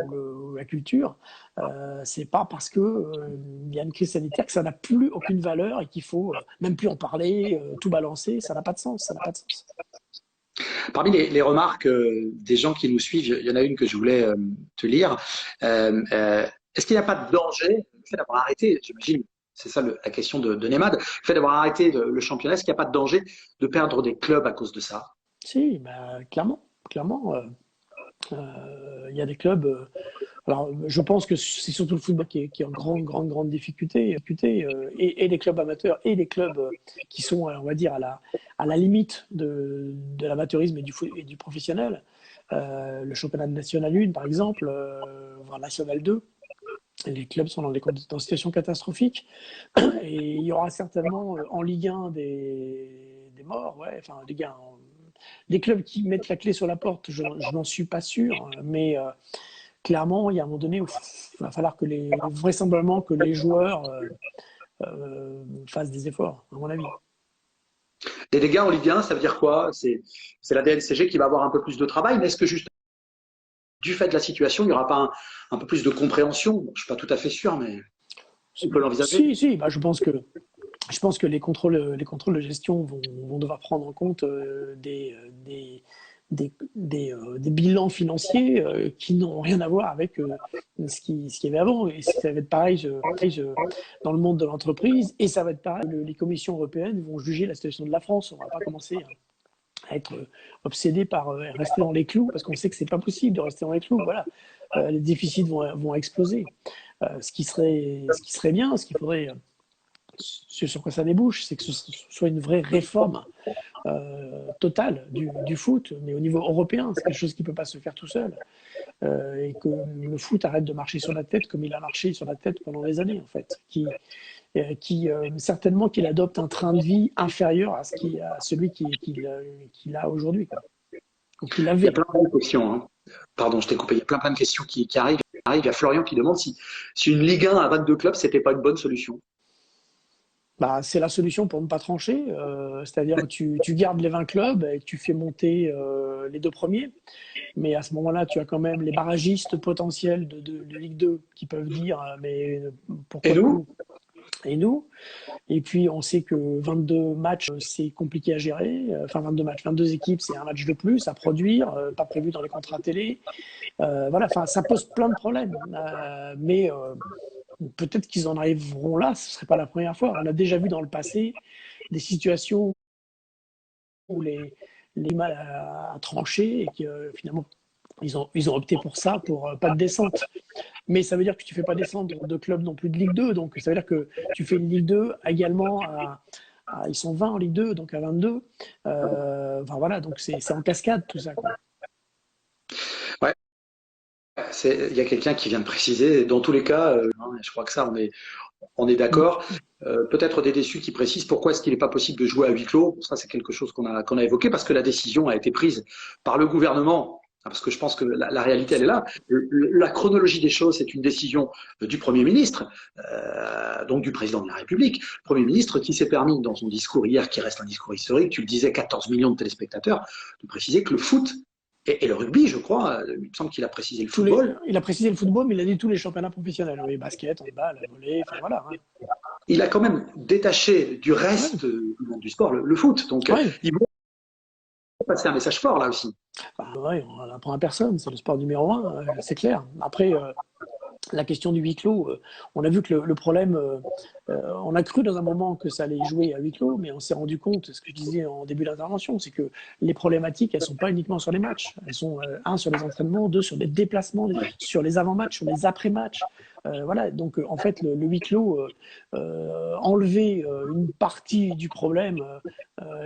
la culture, c'est pas parce que il y a une crise sanitaire que ça n'a plus aucune valeur et qu'il faut même plus en parler, tout balancer, ça n'a pas de sens, ça n'a pas de sens. Parmi les remarques des gens qui nous suivent, il y en a une que je voulais te lire. Est-ce qu'il n'y a pas de danger, le fait d'avoir arrêté, j'imagine, c'est ça la question de Nemad, le fait d'avoir arrêté le championnat, est-ce qu'il n'y a pas de danger de perdre des clubs à cause de ça? Si, bah, clairement, clairement. Il y a des clubs. Alors, je pense que c'est surtout le football qui est en grande difficulté, et les clubs amateurs et les clubs qui sont, on va dire, à la limite de l'amateurisme et du professionnel. Le championnat de National 1, par exemple, voire National 2, les clubs sont dans des situations catastrophiques. Et il y aura certainement en Ligue 1 des morts, ouais, enfin, des clubs qui mettent la clé sur la porte, je n'en suis pas sûr, mais clairement, il y a un moment donné où il va falloir vraisemblablement que les joueurs fassent des efforts, à mon avis. Les dégâts en Ligue 1, ça veut dire quoi? C'est la DNCG qui va avoir un peu plus de travail, mais est-ce que juste du fait de la situation, il n'y aura pas un peu plus de compréhension? Bon, je ne suis pas tout à fait sûr, mais on peut l'envisager. Si, bah, je pense que les contrôles de gestion vont devoir prendre en compte des bilans financiers qui n'ont rien à voir avec ce qu'il y avait avant. Et ça va être pareil, dans le monde de l'entreprise, et ça va être pareil. Les commissions européennes vont juger la situation de la France. On ne va pas commencer à être obsédé par rester dans les clous, parce qu'on sait que c'est pas possible de rester dans les clous. Voilà, les déficits vont exploser. Ce qui serait bien, ce qu'il faudrait, ce sur quoi ça débouche, c'est que ce soit une vraie réforme totale du foot, mais au niveau européen. C'est quelque chose qui ne peut pas se faire tout seul. Et que le foot arrête de marcher sur la tête comme il a marché sur la tête pendant des années, en fait. Certainement qu'il adopte un train de vie inférieur à celui qu'il a aujourd'hui, ou qu'il Il y a avait. plein de questions. Hein. Pardon, je t'ai coupé. Il y a plein de questions qui arrivent. Il y a Florian qui demande si une Ligue 1 à 22 clubs, c'était pas une bonne solution. Bah, c'est la solution pour ne pas trancher. C'est-à-dire que tu gardes les 20 clubs et tu fais monter les deux premiers. Mais à ce moment-là, tu as quand même les barragistes potentiels de Ligue 2 qui peuvent dire mais Et pourquoi nous? nous et nous? Et puis on sait que 22 matchs, c'est compliqué à gérer. Enfin, 22 matchs, 22 équipes, c'est un match de plus à produire, pas prévu dans les contrats télé. Voilà, enfin, ça pose plein de problèmes. Mais peut-être qu'ils en arriveront là, ce ne serait pas la première fois. On a déjà vu dans le passé des situations où les mal à trancher et que finalement ils ont opté pour ça, pour pas de descente. Mais ça veut dire que tu ne fais pas descendre de club non plus de Ligue 2. Donc ça veut dire que tu fais une Ligue 2 également ils sont 20 en Ligue 2, donc à 22. Enfin voilà, donc c'est en cascade tout ça, quoi. Ouais, il y a quelqu'un qui vient de préciser. Dans tous les cas, je crois que ça, on est d'accord. Peut-être des déçus qui précisent pourquoi est-ce qu'il n'est pas possible de jouer à huis clos. Ça, c'est quelque chose qu'on a évoqué parce que la décision a été prise par le gouvernement. Parce que je pense que la réalité, elle est là. La chronologie des choses, c'est une décision du Premier ministre, donc du Président de la République. Le Premier ministre qui s'est permis, dans son discours hier, qui reste un discours historique, tu le disais, 14 millions de téléspectateurs, de préciser que le foot et le rugby, je crois, il me semble qu'il a précisé le football. Il a précisé le football, mais il a dit tous les championnats professionnels. Oui, basket, handball, volley, enfin voilà. Hein. Il a quand même détaché du Ouais, reste du monde du sport le foot. Donc, ouais. il faut passer un message fort là aussi. Bah, ouais, on n'apprend à personne, c'est le sport numéro un, c'est clair. Après, la question du huis clos, on a vu que le problème, on a cru dans un moment que ça allait jouer à huis clos, mais on s'est rendu compte, ce que je disais en début d'intervention, c'est que les problématiques, elles ne sont pas uniquement sur les matchs. Elles sont, un, sur les entraînements, deux, sur les déplacements, sur les avant-matchs, sur les après-matchs. Voilà, donc en fait, le huis clos enlevait une partie du problème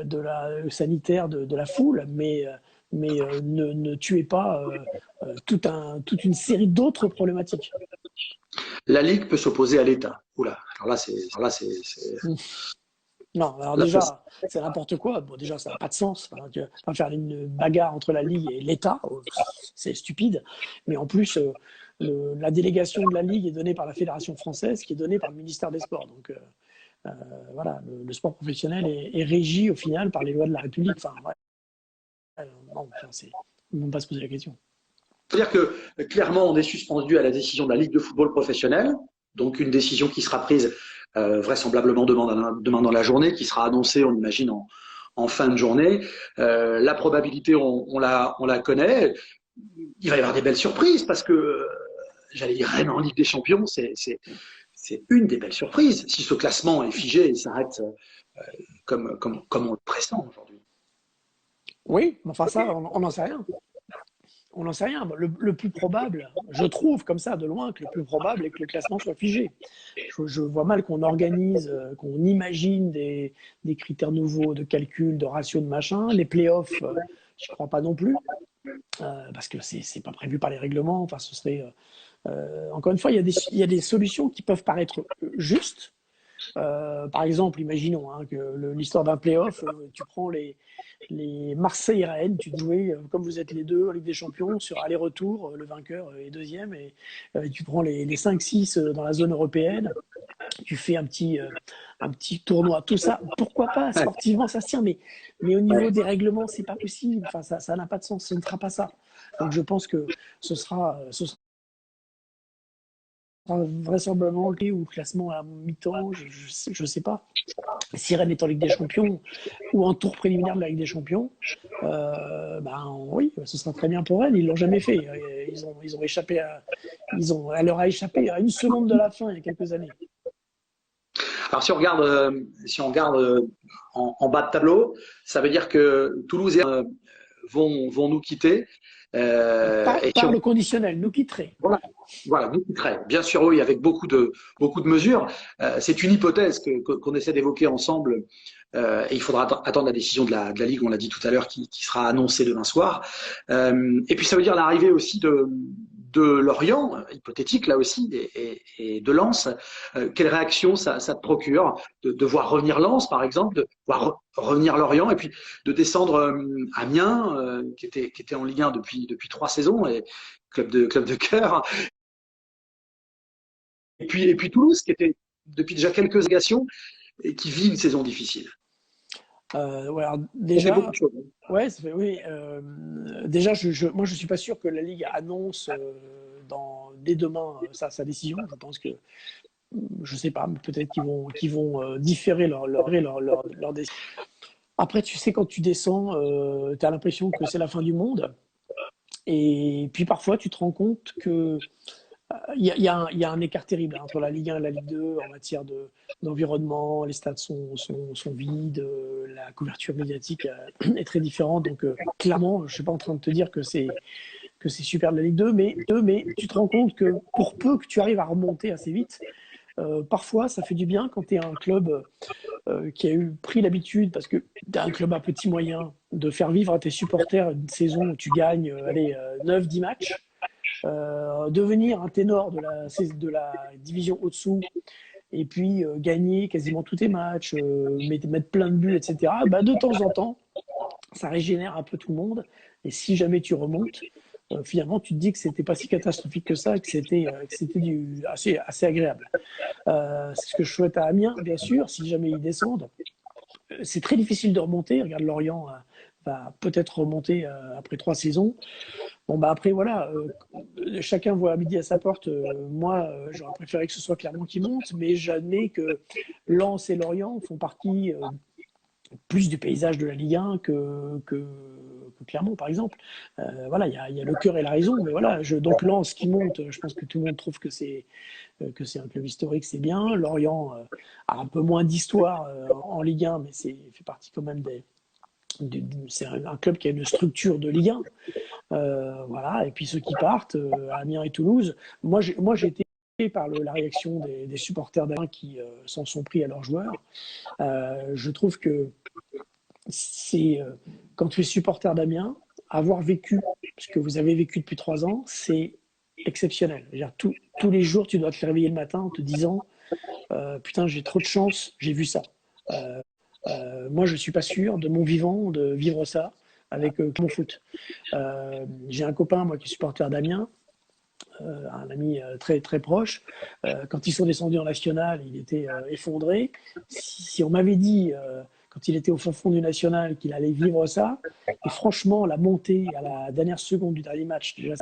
de la sanitaire de la foule, mais ne tuait pas toute une série d'autres problématiques. La Ligue peut s'opposer à l'État. Oula, Non, alors là, déjà, c'est n'importe quoi. Bon, déjà, ça n'a pas de sens. Enfin, tu vas faire une bagarre entre la Ligue et l'État, c'est stupide. Mais en plus, la délégation de la Ligue est donnée par la Fédération française, qui est donnée par le ministère des Sports. Donc, voilà, le sport professionnel est régi au final par les lois de la République. Enfin, ouais, non, enfin, on ne peut pas se poser la question. C'est-à-dire que clairement, on est suspendu à la décision de la Ligue de football professionnel, donc une décision qui sera prise vraisemblablement demain dans la journée, qui sera annoncée, on imagine, en fin de journée. La probabilité, on la connaît. Il va y avoir des belles surprises parce que, j'allais dire, Rennes en Ligue des Champions, c'est une des belles surprises. Si ce classement est figé et s'arrête comme on le pressent aujourd'hui. Oui, mais enfin ça, on n'en sait rien. On n'en sait rien. Le plus probable, je trouve comme ça de loin que le plus probable est que le classement soit figé. Je vois mal qu'on organise, qu'on imagine des critères nouveaux de calcul, de ratio, de machin. Les playoffs, je ne crois pas non plus, parce que c'est pas prévu par les règlements. Enfin, ce serait encore une fois, il y a des solutions qui peuvent paraître justes. Par exemple, imaginons que l'histoire d'un playoff, tu prends les Marseille et Rennes, tu te jouais, comme vous êtes les deux en Ligue des Champions, sur aller-retour, le vainqueur est deuxième, et tu prends les 5-6 dans la zone européenne, tu fais un petit tournoi, tout ça, pourquoi pas, sportivement ça se tient, mais au niveau des règlements, c'est pas possible, enfin, ça n'a pas de sens, ce ne sera pas ça. Donc je pense que ce sera vraisemblablement ou classement à mi-temps, je sais pas. Si Rennes est en Ligue des Champions ou en tour préliminaire de la Ligue des Champions, oui, ce sera très bien pour Rennes. Ils l'ont jamais fait. Ils ont échappé elle leur a échappé à une seconde de la fin il y a quelques années. Alors si on regarde en bas de tableau, ça veut dire que Toulouse et vont nous quitter. Par le conditionnel, nous quitterait. Voilà, nous quitterait. Bien sûr, oui, avec beaucoup de mesures. C'est une hypothèse qu'on essaie d'évoquer ensemble. Et il faudra attendre la décision de la Ligue, on l'a dit tout à l'heure, qui sera annoncée demain soir. Et puis ça veut dire l'arrivée aussi de Lorient, hypothétique là aussi, et de Lens. Quelle réaction ça te procure de voir revenir Lens, par exemple, de voir revenir Lorient, et puis de descendre Amiens, qui était en Ligue 1 depuis 3 saisons, et club de cœur. Et puis Toulouse, qui était depuis déjà quelques agressions et qui vit une saison difficile. Ouais, déjà, ouais, oui. Déjà, moi, je suis pas sûr que la Ligue annonce dès demain sa décision. Je pense que, je sais pas, peut-être qu'ils vont différer leur décision. Après, tu sais, quand tu descends, tu as l'impression que c'est la fin du monde. Et puis parfois, tu te rends compte que il y a un écart terrible entre la Ligue 1 et la Ligue 2 en matière d'environnement. Les stades sont vides, la couverture médiatique est très différente. Donc, clairement, je ne suis pas en train de te dire que c'est super de la Ligue 2, mais tu te rends compte que pour peu que tu arrives à remonter assez vite, parfois, ça fait du bien quand tu es un club qui a pris l'habitude, parce que tu es un club à petits moyens, de faire vivre à tes supporters une saison où tu gagnes 9-10 matchs. Devenir un ténor de la division au-dessous et puis gagner quasiment tous tes matchs, mettre plein de buts, etc., de temps en temps, ça régénère un peu tout le monde. Et si jamais tu remontes, finalement, tu te dis que c'était pas si catastrophique que ça, que c'était assez agréable. C'est ce que je souhaite à Amiens, bien sûr, si jamais ils descendent. C'est très difficile de remonter. Regarde, Lorient va peut-être remonter après 3 saisons. Bon, après, voilà, chacun voit à midi à sa porte. Moi, j'aurais préféré que ce soit Clermont qui monte, mais j'admets que Lens et Lorient font partie plus du paysage de la Ligue 1 que Clermont, par exemple. Voilà, il y a le cœur et la raison, mais voilà, donc Lens qui monte, je pense que tout le monde trouve que c'est un club historique, c'est bien. Lorient a un peu moins d'histoire en Ligue 1, mais fait partie quand même c'est un club qui a une structure de Ligue 1. Voilà, et puis ceux qui partent, Amiens et Toulouse. J'ai été par la réaction des supporters d'Amiens qui s'en sont pris à leurs joueurs. Je trouve que quand tu es supporter d'Amiens, avoir vécu ce que vous avez vécu depuis 3 ans, c'est exceptionnel. Tous les jours, tu dois te réveiller le matin en te disant putain, j'ai trop de chance, j'ai vu ça. Moi, je ne suis pas sûr de mon vivant de vivre ça avec mon foot. J'ai un copain, moi, qui est supporter d'Amiens, un ami très, très proche. Quand ils sont descendus en national, il était effondré. Si on m'avait dit, quand il était au fond du national, qu'il allait vivre ça, et franchement, la montée à la dernière seconde du dernier match, déjà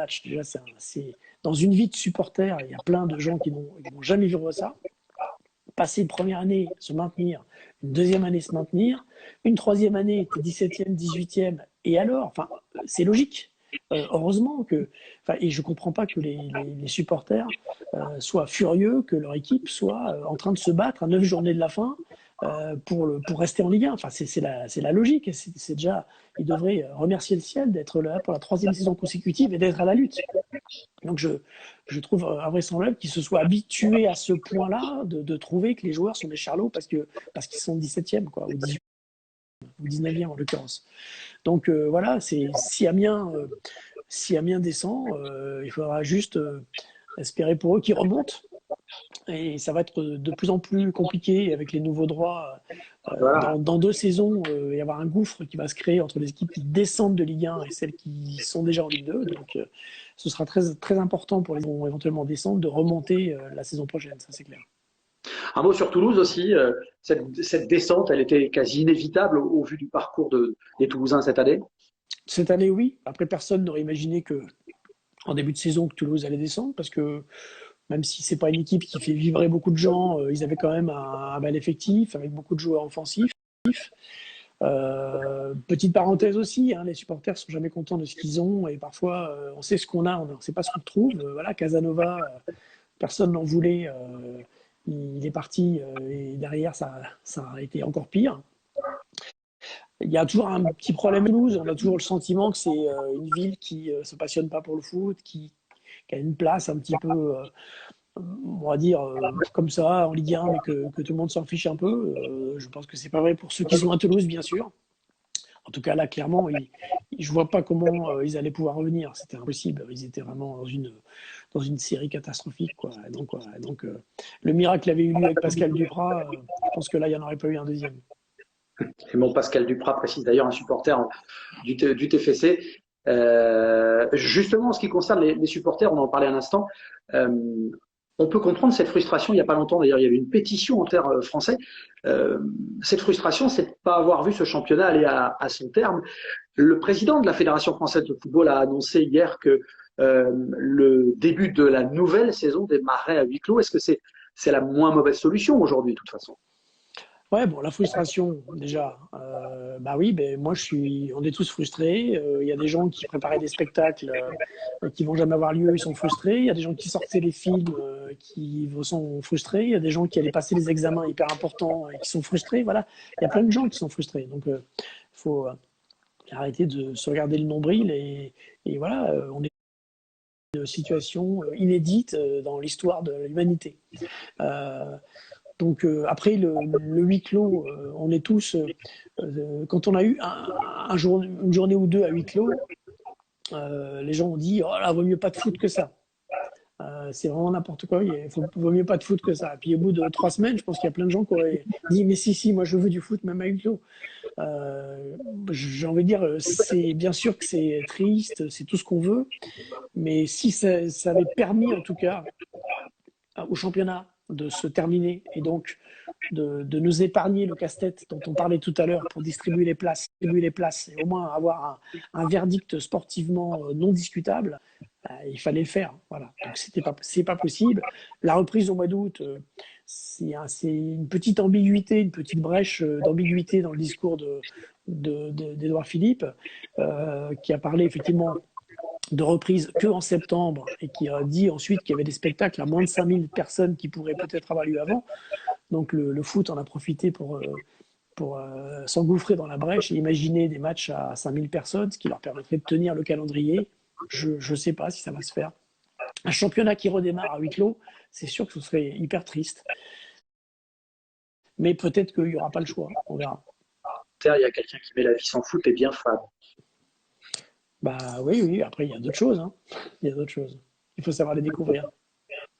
c'est dans une vie de supporter, il y a plein de gens qui n'ont jamais vécu ça. Passer une première année, se maintenir, une deuxième année, se maintenir, une troisième année, tu es 17e, 18e, et alors, enfin, c'est logique. Heureusement que, et je ne comprends pas que les supporters soient furieux que leur équipe soit en train de se battre à 9 journées de la fin pour rester en Ligue 1. Enfin, c'est la logique. C'est déjà, ils devraient remercier le ciel d'être là pour la troisième saison consécutive et d'être à la lutte. Donc je trouve invraisemblable qu'ils se soient habitués à ce point-là de trouver que les joueurs sont des charlots parce qu'ils sont 17e, quoi, ou 18e, ou 19e en l'occurrence. Donc voilà, si Amiens descend, il faudra juste espérer pour eux qu'ils remontent. Et ça va être de plus en plus compliqué avec les nouveaux droits. Voilà. Dans 2 saisons, il va y avoir un gouffre qui va se créer entre les équipes qui descendent de Ligue 1 et celles qui sont déjà en Ligue 2. Donc, ce sera très, très important pour les qui vont éventuellement descendre de remonter la saison prochaine, ça c'est clair. Un mot sur Toulouse aussi. Cette descente, elle était quasi inévitable au vu du parcours des Toulousains cette année. Cette année, oui. Après, personne n'aurait imaginé en début de saison que Toulouse allait descendre parce que même si c'est pas une équipe qui fait vibrer beaucoup de gens, ils avaient quand même un bel effectif avec beaucoup de joueurs offensifs. Petite parenthèse aussi, hein, les supporters sont jamais contents de ce qu'ils ont et parfois on sait ce qu'on a, on ne sait pas ce qu'on trouve. Voilà, Casanova, personne n'en voulait, il est parti et derrière ça a été encore pire. Il y a toujours un petit problème à Toulouse, on a toujours le sentiment que c'est une ville qui se passionne pas pour le foot, qui a une place un petit peu on va dire, comme ça, en Ligue 1, mais que tout le monde s'en fiche un peu. Je pense que c'est pas vrai pour ceux qui sont à Toulouse, bien sûr. En tout cas, là, clairement, je vois pas comment ils allaient pouvoir revenir. C'était impossible. Ils étaient vraiment dans une série catastrophique, quoi. Donc, le miracle avait eu lieu avec Pascal Duprat. Je pense que là, il n'y en aurait pas eu un deuxième. Et mon Pascal Duprat précise d'ailleurs un supporter du TFC. Justement, en ce qui concerne les supporters, on en parlait un instant. On peut comprendre cette frustration. Il n'y a pas longtemps, d'ailleurs, il y avait une pétition en terre français. Cette frustration, c'est de ne pas avoir vu ce championnat aller à son terme. Le président de la Fédération française de football a annoncé hier que le début de la nouvelle saison démarrait à huis clos. Est-ce que c'est la moins mauvaise solution aujourd'hui, de toute façon? Ouais, bon, la frustration, déjà. Bah oui, moi, on est tous frustrés. Il y a des gens qui préparaient des spectacles qui vont jamais avoir lieu, ils sont frustrés. Il y a des gens qui sortaient les films qui sont frustrés. Il y a des gens qui allaient passer des examens hyper importants et qui sont frustrés. Voilà, il y a plein de gens qui sont frustrés. Donc, il faut arrêter de se regarder le nombril et voilà, on est dans une situation inédite dans l'histoire de l'humanité. Donc après le huis clos, on est tous, quand on a eu une journée ou deux à huis clos, les gens ont dit oh là, vaut mieux pas de foot que ça. C'est vraiment n'importe quoi. Vaut mieux pas de foot que ça. Et puis au bout de 3 semaines, je pense qu'il y a plein de gens qui auraient dit mais si, moi je veux du foot même à huis clos. J'ai envie de dire, c'est bien sûr que c'est triste, c'est tout ce qu'on veut, mais si ça avait permis en tout cas au championnat de se terminer et donc de nous épargner le casse-tête dont on parlait tout à l'heure pour distribuer les places et au moins avoir un verdict sportivement non discutable, il fallait le faire. Voilà. Donc c'est pas possible. La reprise au mois d'août, c'est une petite ambiguïté, une petite brèche d'ambiguïté dans le discours d'Édouard Philippe, qui a parlé effectivement de reprise qu'en septembre et qui a dit ensuite qu'il y avait des spectacles à moins de 5000 personnes qui pourraient peut-être avoir lieu avant. Donc le foot en a profité pour s'engouffrer dans la brèche et imaginer des matchs à 5000 personnes, ce qui leur permettrait de tenir le calendrier. Je ne sais pas si ça va se faire. Un championnat qui redémarre à huis clos, c'est sûr que ce serait hyper triste. Mais peut-être qu'il n'y aura pas le choix, on verra. Il y a quelqu'un qui met la vie sans foot et bien fade. Bah oui, après il y a d'autres choses. Hein. Il y a d'autres choses. Il faut savoir les découvrir.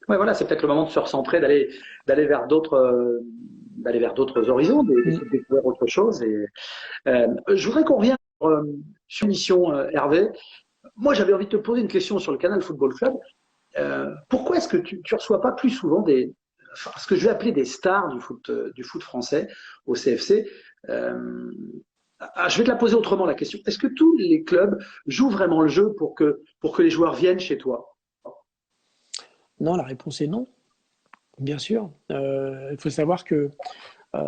Ouais, voilà, c'est peut-être le moment de se recentrer, d'aller vers d'autres horizons, de découvrir autre chose. Et, je voudrais qu'on revienne sur mission Hervé. Moi, j'avais envie de te poser une question sur le Canal Football Club. Pourquoi est-ce que tu reçois pas plus souvent ce que je vais appeler des stars du foot français au CFC? Je vais te la poser autrement, la question. Est-ce que tous les clubs jouent vraiment le jeu pour que les joueurs viennent chez toi? Non, la réponse est non, bien sûr. Il faut savoir que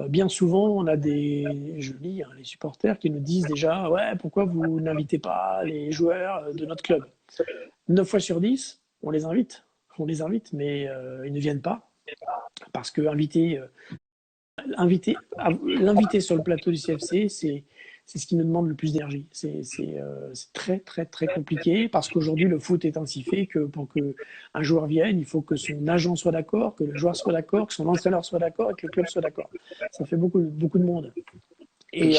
bien souvent, on a je lis les supporters qui nous disent déjà ouais, pourquoi vous n'invitez pas les joueurs de notre club? 9 fois sur 10, on les invite. Mais ils ne viennent pas. Parce que l'inviter sur le plateau du CFC, c'est ce qui nous demande le plus d'énergie. C'est très, très, très compliqué parce qu'aujourd'hui, le foot est ainsi fait que pour qu'un joueur vienne, il faut que son agent soit d'accord, que le joueur soit d'accord, que son entraîneur soit d'accord et que le club soit d'accord. Ça fait beaucoup, beaucoup de monde. Et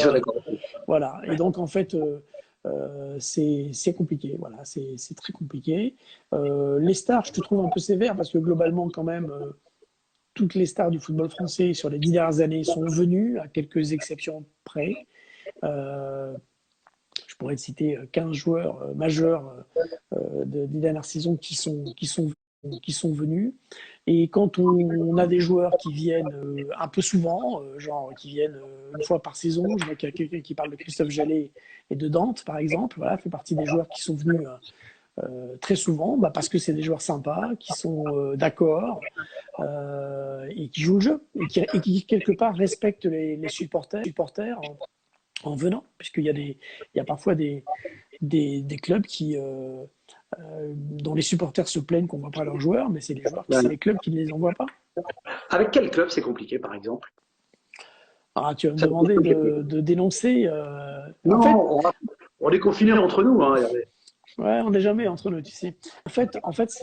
voilà. Et donc, en fait, c'est compliqué. Voilà, c'est très compliqué. Les stars, je te trouve un peu sévère parce que globalement, quand même, toutes les stars du football français sur les 10 dernières années sont venues, à quelques exceptions près. Je pourrais te citer 15 joueurs majeurs des dernières saisons qui sont venus. Et quand on a des joueurs qui viennent un peu souvent, genre qui viennent une fois par saison, je vois qu'il y a quelqu'un qui parle de Christophe Jallet et de Dante, par exemple, voilà, fait partie des joueurs qui sont venus très souvent, parce que c'est des joueurs sympas, qui sont d'accord et qui jouent le jeu et qui quelque part respectent les supporters en venant, puisqu'il y a parfois des clubs dont les supporters se plaignent qu'on ne voit pas leurs joueurs, mais c'est les clubs qui ne les envoient pas. Avec quel club c'est compliqué, par exemple? Ah, tu vas me demander de dénoncer. Non, en fait, on est confinés entre nous. Hein, ouais, on n'est jamais entre nous, tu sais. En fait,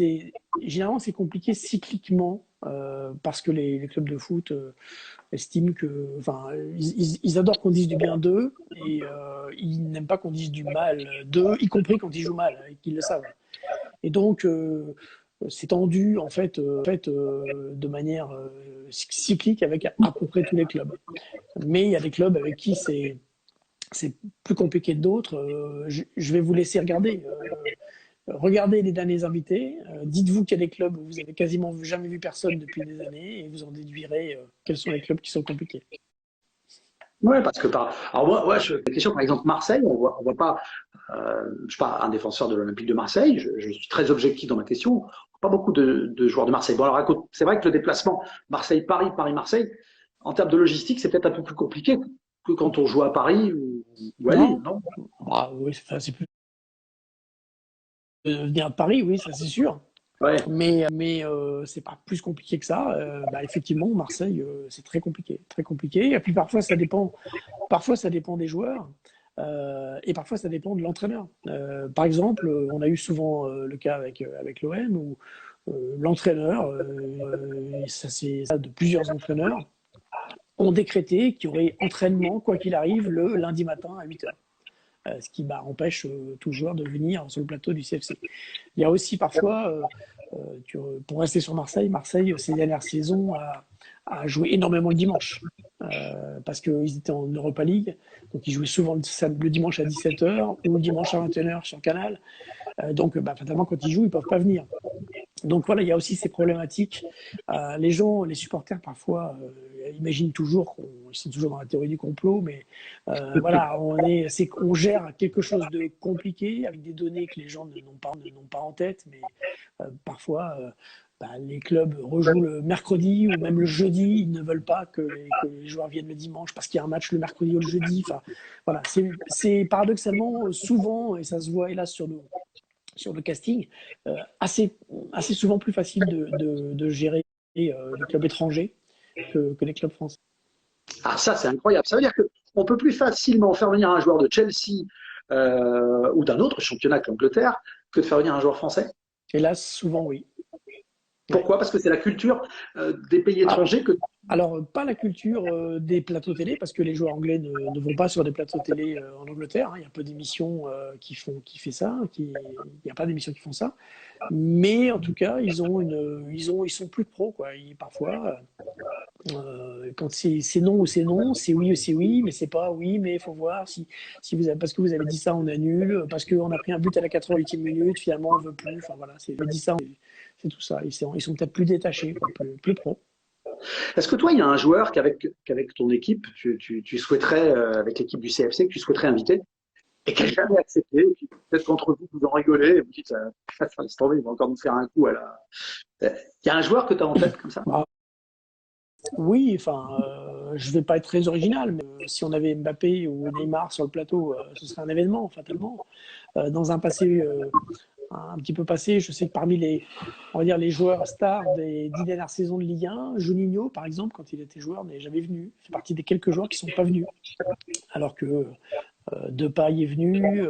généralement c'est compliqué cycliquement parce que les clubs de foot estiment que, enfin, ils adorent qu'on dise du bien d'eux et ils n'aiment pas qu'on dise du mal d'eux, y compris quand ils jouent mal et qu'ils le savent. Et donc c'est tendu en fait, de manière cyclique avec à peu près tous les clubs. Mais il y a des clubs avec qui c'est plus compliqué que d'autres. Je vais vous laisser regarder. Regardez les derniers invités. Dites-vous qu'il y a des clubs où vous avez quasiment jamais vu personne depuis des années et vous en déduirez quels sont les clubs qui sont compliqués. Ouais, parce que alors moi, la question, par exemple, Marseille, on voit pas, je suis pas un défenseur de l'Olympique de Marseille, je suis très objectif dans ma question, pas beaucoup de joueurs de Marseille. Bon, alors, c'est vrai que le déplacement Marseille-Paris, Paris-Marseille, en termes de logistique, c'est peut-être un peu plus compliqué que quand on joue à Paris ou à Lille, non? Ah, oui, c'est plus venir de Paris, oui, ça c'est sûr. Ouais. Mais c'est pas plus compliqué que ça. Effectivement, Marseille, c'est très compliqué, très compliqué. Et puis parfois ça dépend des joueurs. Et parfois, ça dépend de l'entraîneur. Par exemple, on a eu souvent le cas avec l'OM où l'entraîneur, ça c'est ça de plusieurs entraîneurs, ont décrété qu'il y aurait entraînement, quoi qu'il arrive, le lundi matin à 8 heures. Ce qui empêche tout joueur de venir sur le plateau du CFC. Il y a aussi parfois, pour rester sur Marseille, ces dernières saisons, a joué énormément le dimanche. Parce qu'ils étaient en Europa League, donc ils jouaient souvent le dimanche à 17h ou le dimanche à 21h sur Canal. Donc, fatalement, quand ils jouent, ils ne peuvent pas venir. Donc voilà, il y a aussi ces problématiques. Les supporters, parfois, imaginent toujours qu'ils sont toujours dans la théorie du complot, mais voilà, on gère quelque chose de compliqué avec des données que les gens n'ont pas en tête, mais parfois, les clubs rejouent le mercredi ou même le jeudi. Ils ne veulent pas que les joueurs viennent le dimanche parce qu'il y a un match le mercredi ou le jeudi. Enfin, voilà, c'est paradoxalement souvent, et ça se voit hélas sur le casting, assez souvent plus facile de gérer les clubs étrangers que les clubs français. Ah, ça, c'est incroyable. Ça veut dire qu'on peut plus facilement faire venir un joueur de Chelsea ou d'un autre championnat que l'Angleterre que de faire venir un joueur français. Hélas, souvent oui. Pourquoi? Parce que c'est la culture des pays étrangers que. Alors, pas la culture des plateaux télé, parce que les joueurs anglais ne vont pas sur des plateaux télé en Angleterre. Hein. Il y a peu d'émissions qui fait ça. Il n'y a pas d'émissions qui font ça. Mais en tout cas, ils sont plus pros, quoi. Parfois, quand c'est non ou c'est non, c'est oui ou c'est oui, mais c'est pas oui, mais il faut voir si vous avez, parce que vous avez dit ça, on annule, parce qu'on a pris un but à la 88e minute, finalement on veut plus. Enfin voilà, c'est dit ça, c'est tout ça. Ils sont peut-être plus détachés, quoi, plus pros. Est-ce que toi, il y a un joueur qu'avec ton équipe, tu souhaiterais, avec l'équipe du CFC, que tu souhaiterais inviter et qui n'a jamais accepté, et puis peut-être qu'entre vous, vous en rigolez, et vous dites, ça laisse tomber, il va encore nous faire un coup à la. Il y a un joueur que tu as en tête comme ça? Bah, oui, enfin, je vais pas être très original, mais si on avait Mbappé ou Neymar sur le plateau, ce serait un événement, fatalement. Dans un passé un petit peu passé, je sais que parmi on va dire les joueurs stars des 10 dernières saisons de Ligue 1, Juninho, par exemple, quand il était joueur, n'est jamais venu. Il fait partie des quelques joueurs qui ne sont pas venus. Alors que Depay est venu,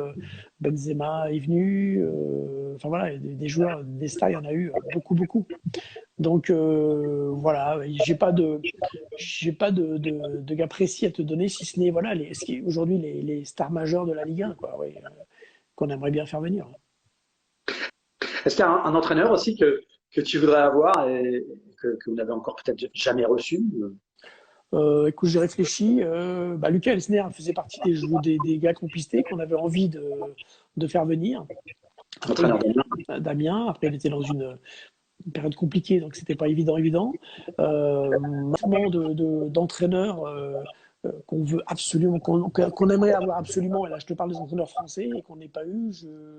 Benzema est venu, enfin voilà, des joueurs, des stars, il y en a eu beaucoup, beaucoup. Donc voilà, j'ai pas de gars précis à te donner, si ce n'est voilà, aujourd'hui les stars majeures de la Ligue 1, quoi, oui, qu'on aimerait bien faire venir. Est-ce qu'il y a un entraîneur aussi que tu voudrais avoir et que vous n'avez encore peut-être jamais reçu? Écoute, j'ai réfléchi. Lucas Elsner faisait partie des gars qu'on pistait, qu'on avait envie de faire venir. Après, Entraîneur d'Amiens. Damien, après, il était dans une période compliquée, donc c'était pas évident. Mouvement d'entraîneurs qu'on veut absolument, qu'on aimerait avoir absolument. Et là, je te parle des entraîneurs français et qu'on n'ait pas eu.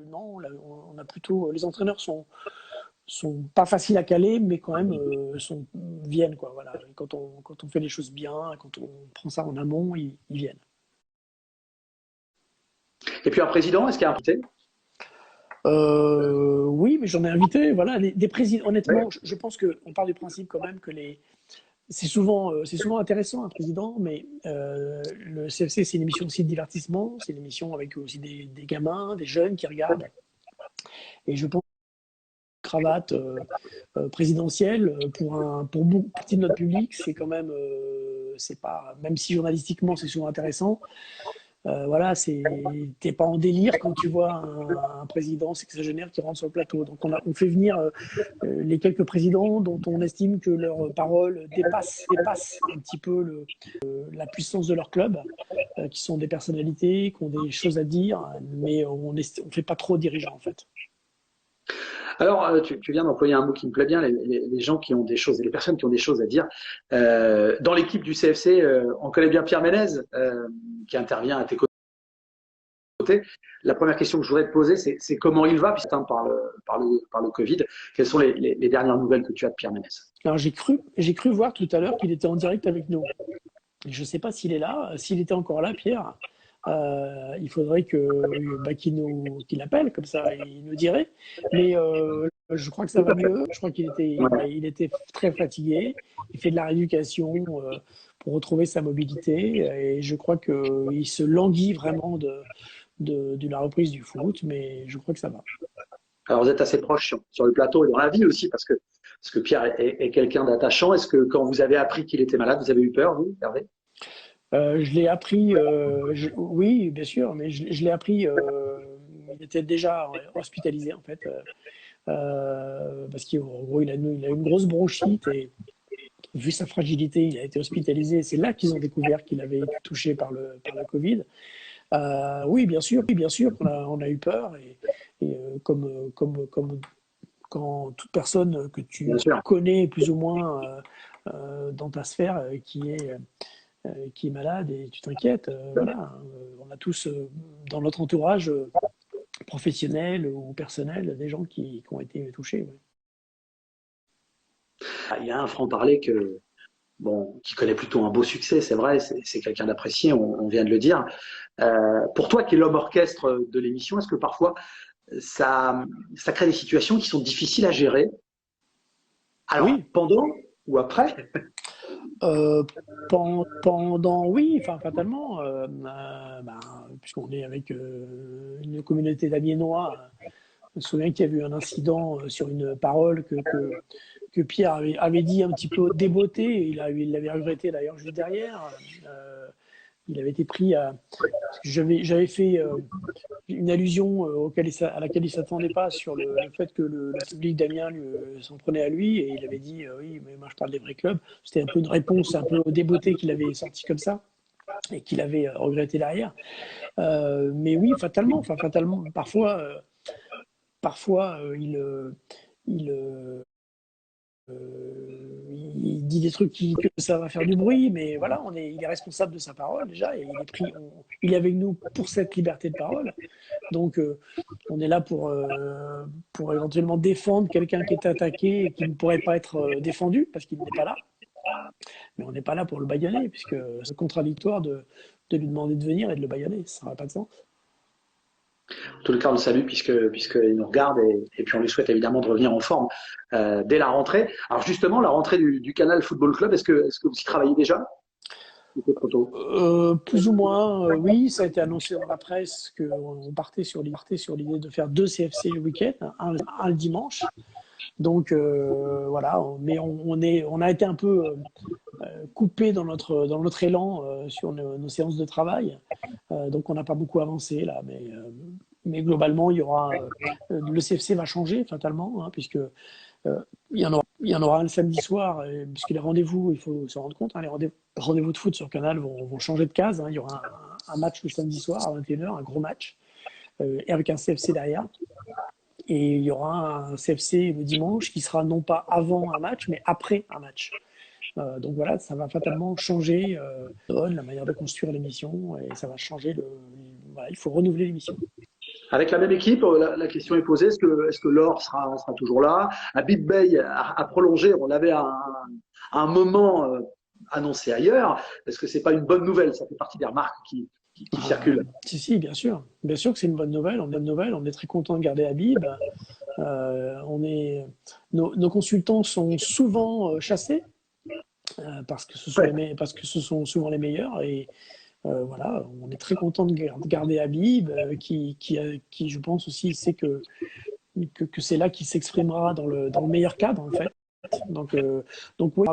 Non, là, on a plutôt. Les entraîneurs sont pas faciles à caler, mais quand même viennent, quoi. Voilà. Quand on fait les choses bien, quand on prend ça en amont, ils viennent. Et puis un président, est-ce qu'il y a un invité? Oui, mais j'en ai invité. Voilà, des présidents. Honnêtement, Ouais. je pense qu'on part du principe quand même que c'est souvent intéressant un président, mais le CFC c'est une émission aussi de divertissement, c'est une émission avec aussi des gamins, des jeunes qui regardent. Et je pense cravate présidentielle pour beaucoup de notre public, c'est quand même c'est pas, même si journalistiquement c'est souvent intéressant, voilà, t'es pas en délire quand tu vois un président sexagénaire qui rentre sur le plateau. Donc on fait venir les quelques présidents dont on estime que leurs paroles dépassent un petit peu la puissance de leur club, qui sont des personnalités, qui ont des choses à dire, mais on fait pas trop dirigeant en fait. Alors, tu viens d'employer un mot qui me plaît bien, les gens qui ont des choses, les personnes qui ont des choses à dire. Dans l'équipe du CFC, on connaît bien Pierre Ménez, qui intervient à tes côtés. La première question que je voudrais te poser, c'est comment il va, puisqu'il est par le Covid. Quelles sont les dernières nouvelles que tu as de Pierre Ménez? Alors j'ai cru voir tout à l'heure qu'il était en direct avec nous. Je ne sais pas s'il est là. S'il était encore là, Pierre, il faudrait qu'il appelle, comme ça il nous dirait. Mais je crois que ça va mieux. Je crois il était très fatigué. Il fait de la rééducation pour retrouver sa mobilité. Et je crois qu'il se languit vraiment de la reprise du foot. Mais je crois que ça va. Alors, vous êtes assez proche sur le plateau et dans la vie aussi, parce que Pierre est quelqu'un d'attachant. Est-ce que quand vous avez appris qu'il était malade, vous avez eu peur, vous, Hervé? Je l'ai appris, oui, bien sûr, mais je l'ai appris, il était déjà hospitalisé en fait, parce qu'en gros, il a une grosse bronchite et vu sa fragilité, il a été hospitalisé. C'est là qu'ils ont découvert qu'il avait été touché par la Covid. Oui, bien sûr on a eu peur et comme quand toute personne que tu Bien sûr. connais plus ou moins dans ta sphère qui est malade et tu t'inquiètes. Voilà, on a tous dans notre entourage professionnel ou personnel des gens qui ont été touchés. Ouais. Il y a un franc-parler qui connaît plutôt un beau succès, c'est vrai, c'est quelqu'un d'apprécié, on vient de le dire. Pour toi, qui est l'homme orchestre de l'émission, est-ce que parfois ça crée des situations qui sont difficiles à gérer? Alors, Oui, pendant ou après? euh, pendant, oui, enfin fatalement, ben, puisqu'on est avec une communauté d'Amiénois, je me souviens qu'il y a eu un incident sur une parole que Pierre avait dit un petit peu débeauté, il l'avait regretté d'ailleurs juste derrière. Euh, il avait été pris à. Parce que j'avais fait une allusion à laquelle il ne s'attendait pas sur le fait que le public d'Amiens s'en prenait à lui, et il avait dit oui, mais moi je parle des vrais clubs. C'était un peu une réponse un peu débeautée qu'il avait sorti comme ça et qu'il avait regretté derrière. Mais oui, fatalement, enfin fatalement, parfois il, il dit des trucs que ça va faire du bruit, mais voilà, il est responsable de sa parole déjà, et il est avec nous pour cette liberté de parole. Donc, on est là pour éventuellement défendre quelqu'un qui est attaqué et qui ne pourrait pas être défendu parce qu'il n'est pas là. Mais on n'est pas là pour le bâillonner, puisque c'est contradictoire de lui demander de venir et de le bâillonner. Ça n'aurait pas de sens. En tout le cas, on le salue puisqu'il nous regarde et puis on lui souhaite évidemment de revenir en forme dès la rentrée. Alors justement, la rentrée du Canal Football Club, est-ce que vous y travaillez déjà? C'était trop tôt. Plus ou moins, oui, ça a été annoncé dans la presse qu'on partait sur l'idée de faire 2 CFC le week-end, un le dimanche. Donc voilà, mais on a été un peu coupé dans notre élan sur nos séances de travail. Donc on n'a pas beaucoup avancé là, mais globalement, le CFC va changer fatalement, hein, puisque il y en aura un le samedi soir, puisque les rendez-vous, il faut se rendre compte, hein, les rendez-vous de foot sur Canal vont changer de case, hein. Il y aura un match le samedi soir à 21h, un gros match, et avec un CFC derrière. Et il y aura un CFC le dimanche qui sera non pas avant un match, mais après un match. Donc voilà, ça va fatalement changer la manière de construire l'émission, et ça va changer voilà, il faut renouveler l'émission. Avec la même équipe, la question est posée, est-ce que Laure sera toujours là? Habib Bey a prolongé, on l'avait à un moment annoncé ailleurs. Est-ce que c'est pas une bonne nouvelle? Ça fait partie des remarques qui circulent. Si, si, bien sûr. Bien sûr que c'est une bonne nouvelle. On est très content de garder Habib. On est, nos consultants sont souvent chassés parce que Ouais. parce que ce sont souvent les meilleurs. Et voilà, on est très content de garder Habib, qui, je pense aussi, sait que c'est là qu'il s'exprimera dans le meilleur cadre, en fait. Donc, oui,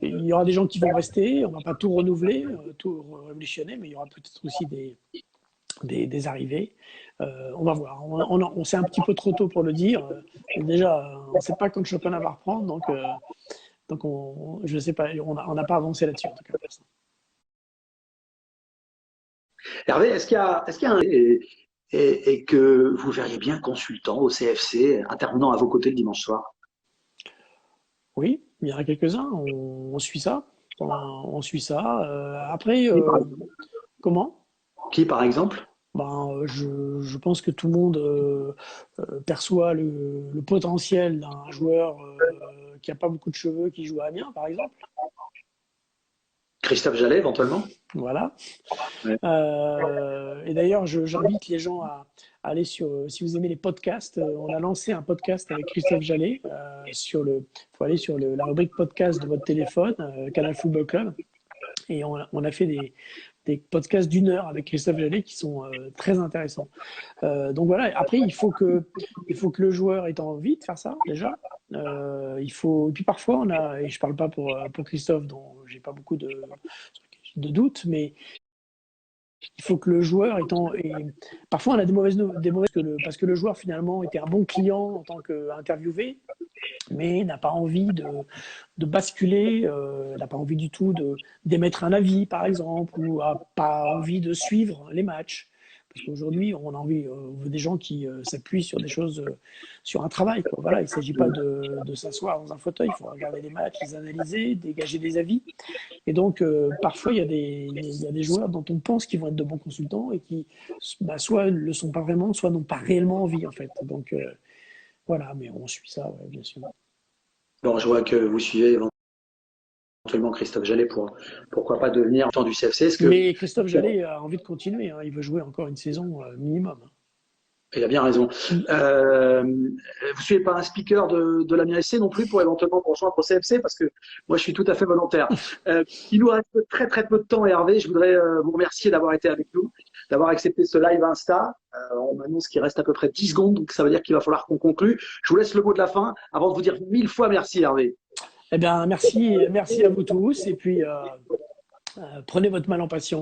il y aura des gens qui vont rester. On va pas tout renouveler, tout révolutionner, mais il y aura peut-être aussi des arrivées. On va voir. C'est un petit peu trop tôt pour le dire. Déjà, on ne sait pas quand le championnat va reprendre, donc je ne sais pas. On n'a pas avancé là-dessus en tout cas. Hervé, est-ce qu'il y a et que vous verriez bien consultant au CFC intervenant à vos côtés le dimanche soir? Oui, il y en a quelques-uns. On suit ça. On suit ça. Après, Qui, par exemple? comment? Qui, par exemple? Ben, je pense que tout le monde perçoit le potentiel d'un joueur qui n'a pas beaucoup de cheveux, qui joue à Amiens, par exemple. Christophe Jallet, éventuellement? Voilà. Ouais. Et d'ailleurs, j'invite les gens à aller si vous aimez les podcasts, on a lancé un podcast avec Christophe Jallet faut aller sur la rubrique podcast de votre téléphone, Canal Football Club, et on a fait des podcasts d'1 heure avec Christophe Jallet qui sont très intéressants. Donc voilà. Après, il faut que le joueur ait envie de faire ça déjà. Et puis parfois et je parle pas pour Christophe, dont j'ai pas beaucoup de doutes, mais il faut que le joueur parfois on a des mauvaises parce que le joueur finalement était un bon client en tant qu'interviewé, mais n'a pas envie de basculer, n'a pas envie du tout d'émettre un avis, par exemple, ou n'a pas envie de suivre les matchs. Parce qu'aujourd'hui, on veut des gens qui s'appuient sur des choses, sur un travail, quoi. Voilà, il ne s'agit pas de s'asseoir dans un fauteuil, il faut regarder les matchs, les analyser, dégager des avis. Et donc, parfois, il y a des joueurs dont on pense qu'ils vont être de bons consultants et qui, bah, soit ne le sont pas vraiment, soit n'ont pas réellement envie, en fait. Donc, voilà, mais on suit ça, ouais, bien sûr. Bon, je vois que vous suivez éventuellement Christophe Jallet pour pourquoi pas devenir temps du CFC. Est-ce que Mais Christophe Jallet a envie de continuer, hein. Il veut jouer encore une saison minimum. il a bien raison. Vous suivez pas un speaker de l'Amiens SC non plus pour éventuellement pour rejoindre au CFC parce que moi je suis tout à fait volontaire. Il nous reste très très peu de temps, Hervé. Je voudrais vous remercier d'avoir été avec nous, d'avoir accepté ce live Insta. On m'annonce qu'il reste à peu près 10 secondes, donc ça veut dire qu'il va falloir qu'on conclue. Je vous laisse le mot de la fin avant de vous dire 1000 fois merci, Hervé. Eh bien, merci à vous tous. Et puis, prenez votre mal en patience.